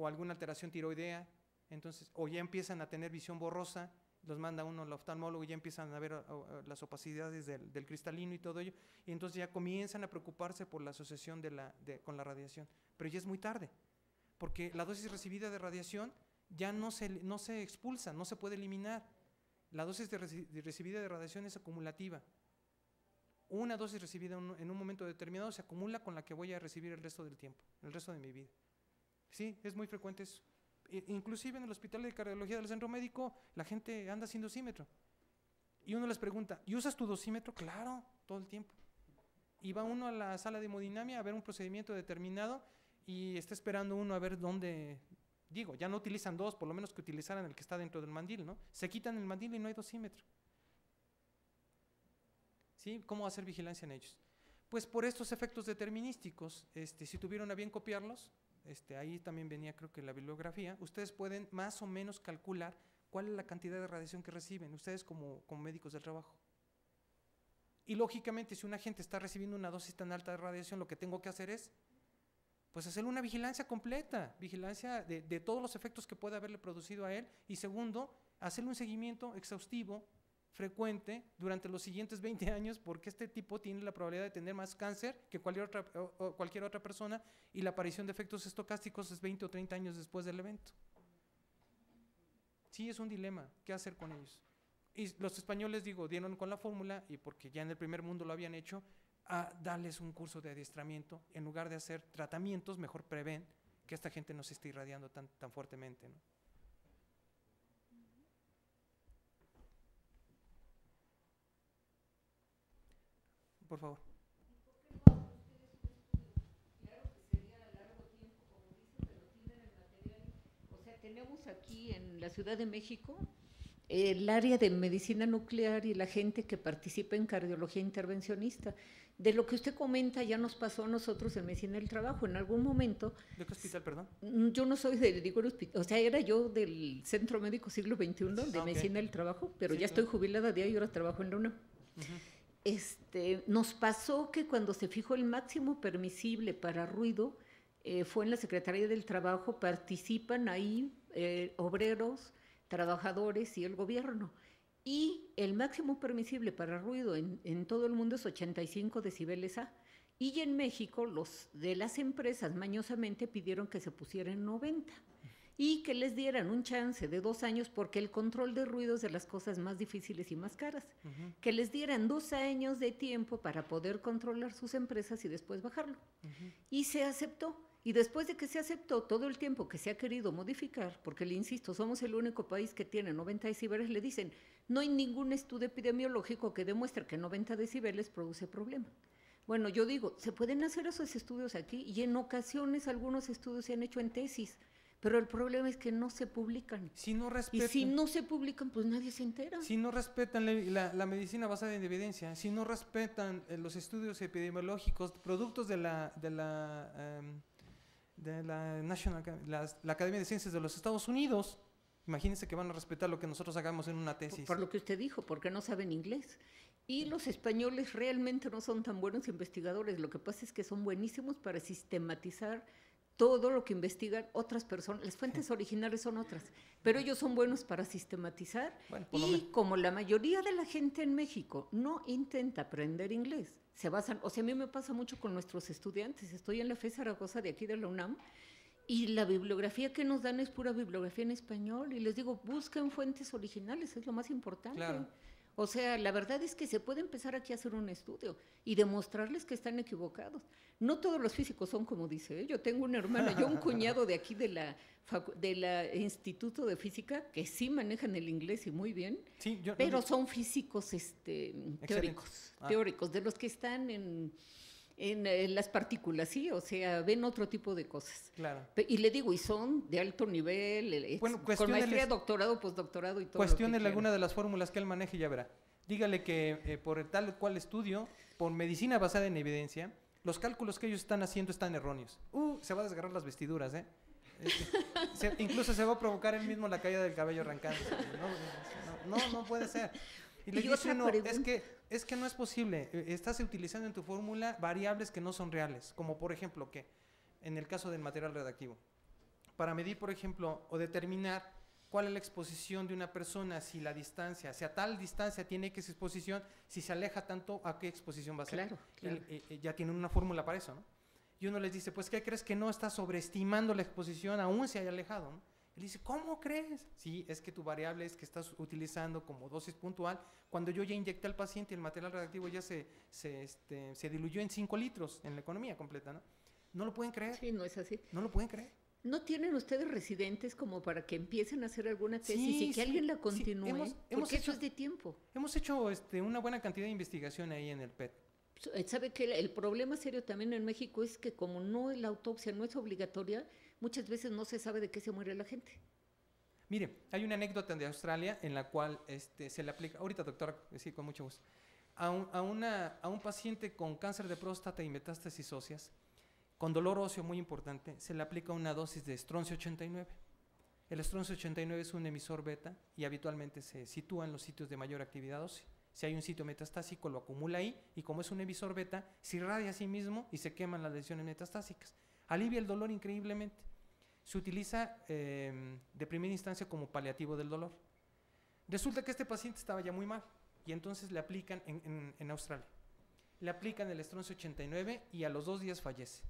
alguna alteración tiroidea, entonces, o ya empiezan a tener visión borrosa, los manda uno al oftalmólogo y ya empiezan a ver las opacidades del cristalino y todo ello, y entonces ya comienzan a preocuparse por la asociación con la radiación, pero ya es muy tarde, porque la dosis recibida de radiación ya no se expulsa, no se puede eliminar. La dosis recibida de radiación es acumulativa. Una dosis recibida en un momento determinado se acumula con la que voy a recibir el resto del tiempo, el resto de mi vida. Sí, es muy frecuente eso. Inclusive en el hospital de cardiología del centro médico, la gente anda sin dosímetro. Y uno les pregunta, ¿y usas tu dosímetro? Claro, todo el tiempo. Y va uno a la sala de hemodinamia a ver un procedimiento determinado y está esperando uno a ver dónde... Digo, ya no utilizan dos, por lo menos que utilizaran el que está dentro del mandil, ¿no? Se quitan el mandil y no hay dosímetro. ¿Sí? ¿Cómo hacer vigilancia en ellos? Pues por estos efectos determinísticos, si tuvieron a bien copiarlos, ahí también venía creo que la bibliografía, ustedes pueden más o menos calcular cuál es la cantidad de radiación que reciben, ustedes como médicos del trabajo. Y lógicamente, si un agente está recibiendo una dosis tan alta de radiación, lo que tengo que hacer es pues hacer una vigilancia completa, vigilancia de todos los efectos que puede haberle producido a él, y segundo, hacerle un seguimiento exhaustivo, frecuente, durante los siguientes 20 años, porque este tipo tiene la probabilidad de tener más cáncer que cualquier otra persona, y la aparición de efectos estocásticos es 20 o 30 años después del evento. Sí, es un dilema, ¿qué hacer con ellos? Y los españoles, dieron con la fórmula, y porque ya en el primer mundo lo habían hecho, a darles un curso de adiestramiento, en lugar de hacer tratamientos, mejor prevén que esta gente no se esté irradiando tan fuertemente, ¿no? Por favor. Claro que sería a largo tiempo, como dice, pero tienen el material. O sea, tenemos aquí en la Ciudad de México el área de medicina nuclear y la gente que participa en cardiología intervencionista. De lo que usted comenta ya nos pasó a nosotros en medicina del trabajo. En algún momento... ¿De qué hospital, perdón? Yo no soy hospital, o sea, era yo del Centro Médico Siglo XXI de medicina del trabajo, pero sí, ya estoy jubilada de ahí y ahora trabajo en la UNAM. Nos pasó que cuando se fijó el máximo permisible para ruido, fue en la Secretaría del Trabajo, participan ahí obreros, trabajadores y el gobierno. Y el máximo permisible para ruido en todo el mundo es 85 decibeles A. Y en México los de las empresas mañosamente pidieron que se pusiera en 90 y que les dieran un chance de 2 años, porque el control de ruido es de las cosas más difíciles y más caras. Que les dieran 2 años de tiempo para poder controlar sus empresas y después bajarlo. Y se aceptó. Y después de que se aceptó todo el tiempo que se ha querido modificar, porque le insisto, somos el único país que tiene 90 decibeles, le dicen, no hay ningún estudio epidemiológico que demuestre que 90 decibeles produce problema. Bueno, yo digo, se pueden hacer esos estudios aquí y en ocasiones algunos estudios se han hecho en tesis, pero el problema es que no se publican. Si no Y respetan, si no se publican, pues nadie se entera. si no respetan la medicina basada en evidencia, si no respetan los estudios epidemiológicos, productos de la la Academia de Ciencias de los Estados Unidos, imagínense que van a respetar lo que nosotros hagamos en una tesis. Por lo que usted dijo, porque no saben inglés. Y los españoles realmente no son tan buenos investigadores, lo que pasa es que son buenísimos para sistematizar todo lo que investigan otras personas. Las fuentes originales son otras, pero ellos son buenos para sistematizar. Bueno, y como la mayoría de la gente en México no intenta aprender inglés, se basan, o sea, a mí me pasa mucho con nuestros estudiantes, estoy en la FE Zaragoza de aquí de la UNAM, y la bibliografía que nos dan es pura bibliografía en español, y les digo, busquen fuentes originales, es lo más importante. Claro. O sea, la verdad es que se puede empezar aquí a hacer un estudio y demostrarles que están equivocados. No todos los físicos son como dice, ¿eh? Yo tengo una hermana, yo un cuñado de aquí de la Instituto de Física que sí manejan el inglés y muy bien, Sí, pero son físicos teóricos, Ah. teóricos, de los que están en las partículas, ¿sí? O sea, ven otro tipo de cosas. Claro. Y le digo, y son de alto nivel, Bueno, con cuestióneles- maestría, doctorado, postdoctorado y todo. Cuestiónele alguna de las fórmulas que él maneje y ya verá. Dígale que por el tal cual estudio, por medicina basada en evidencia, los cálculos que ellos están haciendo están erróneos. Se va a desgarrar las vestiduras, ¿eh? Incluso se va a provocar él mismo la caída del cabello arrancándose. No puede ser. Y le Y dice otra uno, pregunta. es que no es posible. Estás utilizando en tu fórmula variables que no son reales, como por ejemplo que en el caso del material redactivo. Para medir, por ejemplo, o determinar cuál es la exposición de una persona, si la distancia, si a tal distancia tiene X exposición, si se aleja tanto, ¿a qué exposición va a ser? Claro. Ya tienen una fórmula para eso, ¿no? Y uno les dice, pues, ¿qué crees que no está sobreestimando la exposición aún se haya alejado, ¿no? Él dice, ¿cómo crees? Sí, es que tu variable es que estás utilizando como dosis puntual. Cuando yo ya inyecté al paciente y el material redactivo ya se diluyó en 5 litros en la economía completa, ¿no? ¿No lo pueden creer? Sí, no es así. ¿No lo pueden creer? ¿No tienen ustedes residentes como para que empiecen a hacer alguna tesis Sí, y que sí, alguien la sí, continúe? hemos Porque hecho- eso es de tiempo. Hemos hecho una buena cantidad de investigación ahí en el PET. ¿Sabe que el problema serio también en México es que como no la autopsia no es obligatoria, muchas veces no se sabe de qué se muere la gente? Mire, hay una anécdota de Australia en la cual se le aplica, ahorita doctora, sí, con mucho gusto, a un paciente con cáncer de próstata y metástasis óseas, con dolor óseo muy importante, se le aplica una dosis de estroncio 89. El estroncio 89 es un emisor beta y habitualmente se sitúa en los sitios de mayor actividad ósea. Si hay un sitio metastásico, lo acumula ahí y como es un emisor beta, se irradia a sí mismo y se queman las lesiones metastásicas. Alivia el dolor increíblemente. Se utiliza de primera instancia como paliativo del dolor. Resulta que este paciente estaba ya muy mal y entonces le aplican en Australia. Le aplican el estroncio 89 y a los 2 días fallece.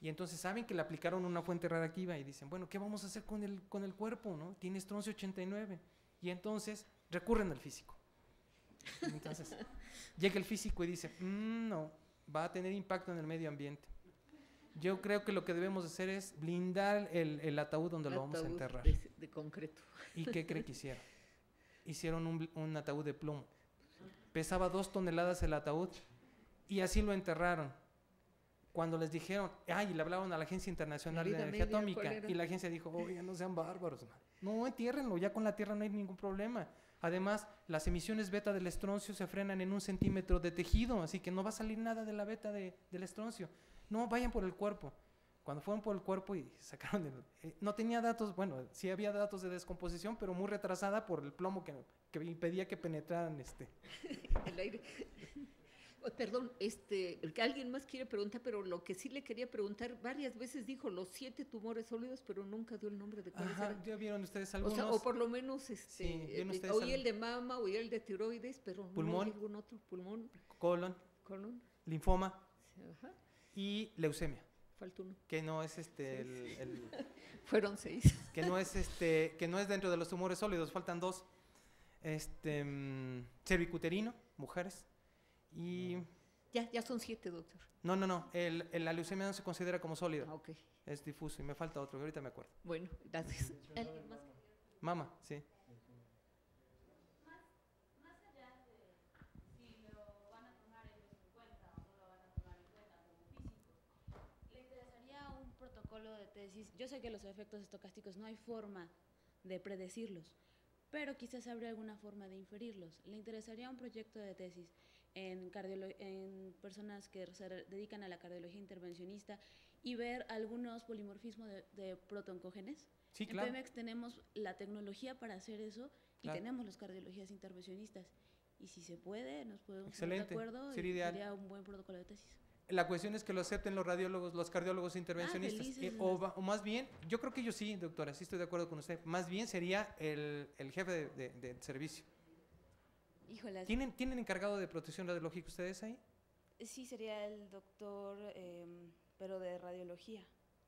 Y entonces saben que le aplicaron una fuente radiactiva y dicen, bueno, ¿qué vamos a hacer con el cuerpo, no? Tiene estroncio 89. Y entonces recurren al físico. Entonces llega el físico y dice, no, va a tener impacto en el medio ambiente. Yo creo que lo que debemos hacer es blindar el ataúd donde lo vamos a enterrar. De concreto. ¿Y qué cree que hicieron? Hicieron un ataúd de plomo. Pesaba 2 toneladas el ataúd y así lo enterraron. Cuando les dijeron, y le hablaron a la Agencia Internacional de Energía Atómica y la agencia dijo, oye, no sean bárbaros. No, entiérrenlo, ya con la tierra no hay ningún problema. Además, las emisiones beta del estroncio se frenan en 1 centímetro de tejido, así que no va a salir nada de la beta del estroncio. No, vayan por el cuerpo. Cuando fueron por el cuerpo y sacaron no tenía datos, bueno, sí había datos de descomposición, pero muy retrasada por el plomo que impedía que penetraran el aire. Perdón, que alguien más quiere preguntar, pero lo que sí le quería preguntar, varias veces dijo los 7 tumores sólidos, pero nunca dio el nombre de cuáles eran. ¿Ya vieron ustedes algunos? O por lo menos, oí el de mama, oí el de tiroides, pero pulmón, no oí algún otro. Pulmón. Colon. Linfoma. Ajá. Y leucemia. Falta uno. Que no es Fueron 6. Que no es dentro de los tumores sólidos, faltan 2. Cervicuterino, mujeres. Y Ya son 7, doctor. No, la leucemia no se considera como sólida. Ah, ok. Es difuso y me falta otro, que ahorita me acuerdo. Bueno, gracias. Mama, sí. Más allá de si lo van a tomar ellos en cuenta o no lo van a tomar en cuenta como físicos, ¿le interesaría un protocolo de tesis? Yo sé que los efectos estocásticos no hay forma de predecirlos, pero quizás habría alguna forma de inferirlos. ¿Le interesaría un proyecto de tesis en personas que se dedican a la cardiología intervencionista y ver algunos polimorfismos de protooncogenes? Sí, claro. En Pemex tenemos la tecnología para hacer eso y Claro. tenemos las cardiologías intervencionistas. Y si se puede, nos podemos Excelente. poner de acuerdo Sería y ideal. sería un buen protocolo de tesis. La cuestión es que lo acepten los radiólogos, los cardiólogos intervencionistas. felices. O más bien, yo creo que ellos sí, doctora, sí estoy de acuerdo con usted. Más bien sería el jefe de servicio. Híjole, ¿Tienen encargado de protección radiológica ustedes ahí? sí sería el doctor, pero de radiología.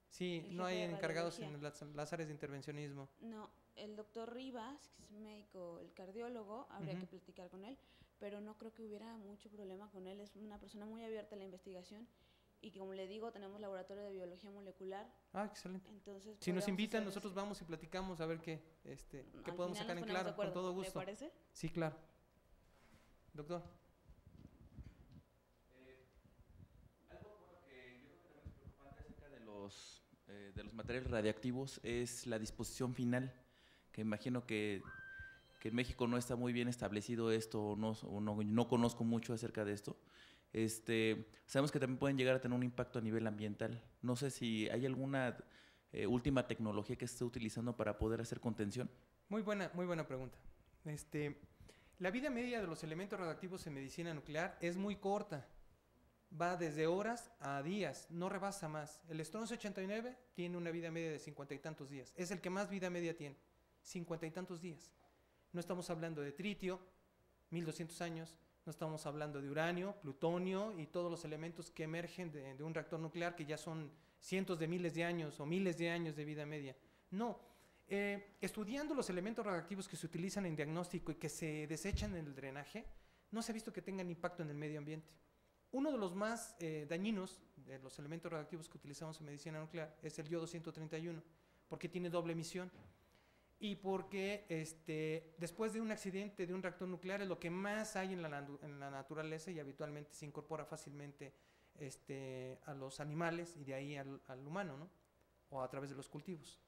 Sí, El no jefe hay de encargados radiología. en las áreas de intervencionismo. No, el doctor Rivas, que es médico, el cardiólogo, habría que platicar con él, pero no creo que hubiera mucho problema con él. Es una persona muy abierta a la investigación y como le digo, tenemos laboratorio de biología molecular. Ah, excelente. Entonces, Si nos podríamos invitan, hacer nosotros eso. vamos y platicamos a ver qué Al podemos final sacar nos en ponemos de claro, con acuerdo, todo ¿le gusto. parece? Sí, claro. Doctor. Algo bueno que yo creo que también es preocupante acerca de los materiales radiactivos es la disposición final, que imagino que en México no está muy bien establecido esto, o no conozco mucho acerca de esto. Sabemos que también pueden llegar a tener un impacto a nivel ambiental. No sé si hay alguna última tecnología que se esté utilizando para poder hacer contención. Muy buena pregunta. La vida media de los elementos radioactivos en medicina nuclear es muy corta. Va desde horas a días, no rebasa más. El estroncio 89 tiene una vida media de 50 y tantos días. Es el que más vida media tiene, 50 y tantos días. No estamos hablando de tritio, 1200 años. No estamos hablando de uranio, plutonio y todos los elementos que emergen de un reactor nuclear que ya son cientos de miles de años o miles de años de vida media. No. Estudiando los elementos radioactivos que se utilizan en diagnóstico y que se desechan en el drenaje, no se ha visto que tengan impacto en el medio ambiente. Uno de los más dañinos de los elementos radioactivos que utilizamos en medicina nuclear es el yodo 131, porque tiene doble emisión y porque después de un accidente de un reactor nuclear es lo que más hay en la naturaleza y habitualmente se incorpora fácilmente a los animales y de ahí al humano, ¿no? O a través de los cultivos.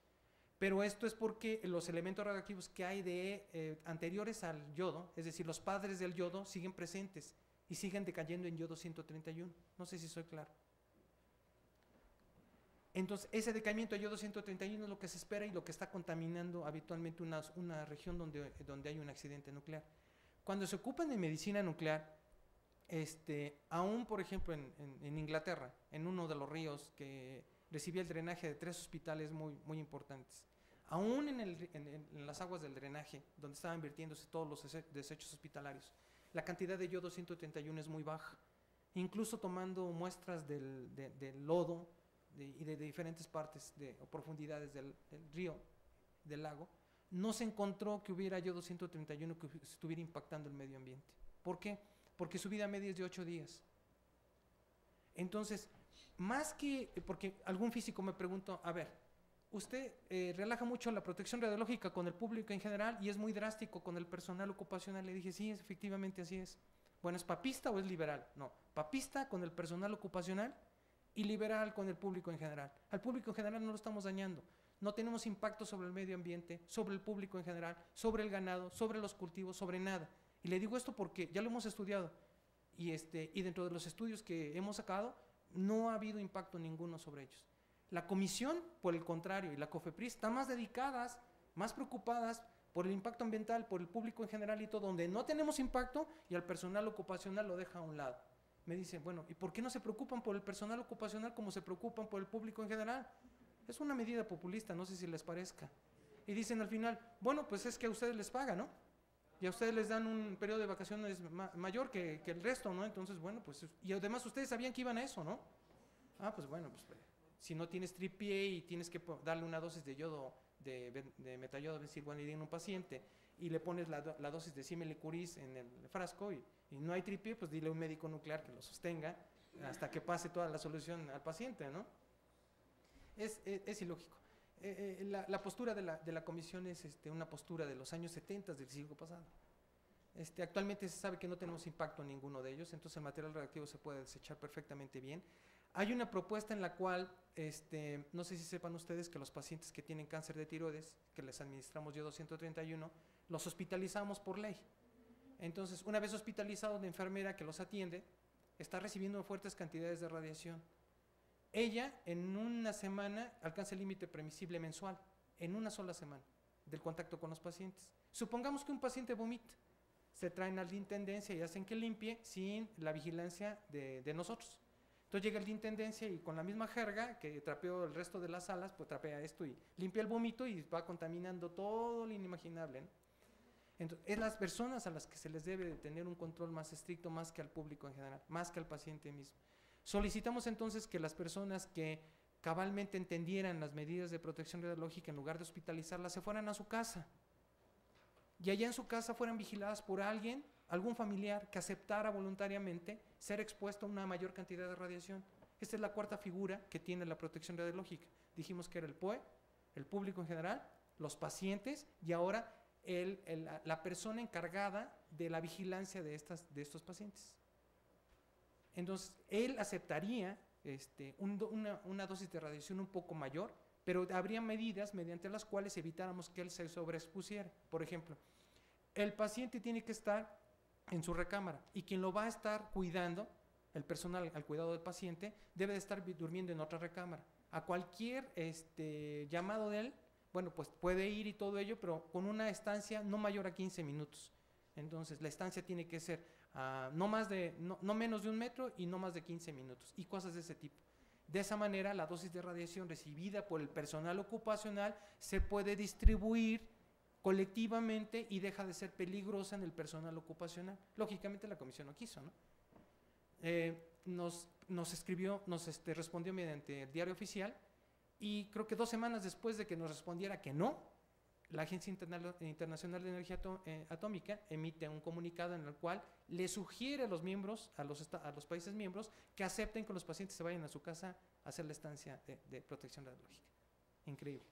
Pero esto es porque los elementos radioactivos que hay anteriores al yodo, es decir, los padres del yodo, siguen presentes y siguen decayendo en yodo 131. No sé si soy claro. Entonces, ese decaimiento de yodo 131 es lo que se espera y lo que está contaminando habitualmente una región donde hay un accidente nuclear. Cuando se ocupan de medicina nuclear, aún por ejemplo en Inglaterra, en uno de los ríos que recibía el drenaje de 3 hospitales muy, muy importantes, aún en las aguas del drenaje, donde estaban vertiéndose todos los desechos hospitalarios, la cantidad de yodo 131 es muy baja. Incluso tomando muestras del lodo y de diferentes partes o profundidades del río, del lago, no se encontró que hubiera yodo 131 que estuviera impactando el medio ambiente. ¿Por qué? Porque su vida media es de 8 días. Entonces, porque algún físico me preguntó, a ver, usted relaja mucho la protección radiológica con el público en general y es muy drástico con el personal ocupacional. Le dije, sí, efectivamente así es. Bueno, ¿es papista o es liberal? No, papista con el personal ocupacional y liberal con el público en general. Al público en general no lo estamos dañando. No tenemos impacto sobre el medio ambiente, sobre el público en general, sobre el ganado, sobre los cultivos, sobre nada. Y le digo esto porque ya lo hemos estudiado y dentro de los estudios que hemos sacado no ha habido impacto ninguno sobre ellos. La comisión, por el contrario, y la COFEPRIS están más dedicadas, más preocupadas por el impacto ambiental, por el público en general y todo, donde no tenemos impacto y al personal ocupacional lo deja a un lado. Me dicen, bueno, ¿y por qué no se preocupan por el personal ocupacional como se preocupan por el público en general? Es una medida populista, no sé si les parezca. Y dicen al final, bueno, pues es que a ustedes les pagan, ¿no? Y a ustedes les dan un periodo de vacaciones mayor que el resto, ¿no? Entonces, bueno, pues, y además ustedes sabían que iban a eso, ¿no? Ah, pues bueno, pues si no tienes triple y tienes que darle una dosis de yodo, de metayodo benzoilguanidina a un paciente y le pones la dosis de Simelicurís en el frasco y Y no hay tripié, pues dile a un médico nuclear que lo sostenga hasta que pase toda la solución al paciente, ¿no? Es ilógico. La postura de la comisión es una postura de los años 70 del siglo pasado. Actualmente se sabe que no tenemos impacto en ninguno de ellos, entonces el material radioactivo se puede desechar perfectamente bien. Hay una propuesta en la cual, no sé si sepan ustedes que los pacientes que tienen cáncer de tiroides, que les administramos yodo 131, los hospitalizamos por ley. Entonces, una vez hospitalizados, la enfermera que los atiende está recibiendo fuertes cantidades de radiación. Ella, en una semana, alcanza el límite permisible mensual, en una sola semana, del contacto con los pacientes. Supongamos que un paciente vomita, se traen al de intendencia y hacen que limpie sin la vigilancia de nosotros. Entonces llega el de intendencia y con la misma jerga que trapeó el resto de las salas, pues trapea esto y limpia el vómito y va contaminando todo lo inimaginable, ¿no? Entonces, es las personas a las que se les debe de tener un control más estricto, más que al público en general, más que al paciente mismo. Solicitamos entonces que las personas que cabalmente entendieran las medidas de protección radiológica, en lugar de hospitalizarlas, se fueran a su casa. Y allá en su casa fueran vigiladas por alguien, algún familiar que aceptara voluntariamente ser expuesto a una mayor cantidad de radiación. Esta es la cuarta figura que tiene la protección radiológica. Dijimos que era el POE, el público en general, los pacientes y ahora la persona encargada de la vigilancia de estos pacientes. Entonces, él aceptaría una dosis de radiación un poco mayor, pero habría medidas mediante las cuales evitáramos que él se sobreexpusiera. Por ejemplo, el paciente tiene que estar en su recámara y quien lo va a estar cuidando, el personal al cuidado del paciente, debe de estar durmiendo en otra recámara. A cualquier llamado de él, bueno, pues puede ir y todo ello, pero con una estancia no mayor a 15 minutos. Entonces, la estancia tiene que ser no menos de 1 metro y no más de 15 minutos, y cosas de ese tipo. De esa manera, la dosis de radiación recibida por el personal ocupacional se puede distribuir colectivamente y deja de ser peligrosa en el personal ocupacional. Lógicamente, la comisión no quiso, ¿no? Nos respondió mediante el diario oficial, y creo que 2 semanas después de que nos respondiera que no, la Agencia Internacional de Energía Atómica emite un comunicado en el cual le sugiere a los miembros, a los países miembros, que acepten que los pacientes se vayan a su casa a hacer la estancia de protección radiológica. Increíble.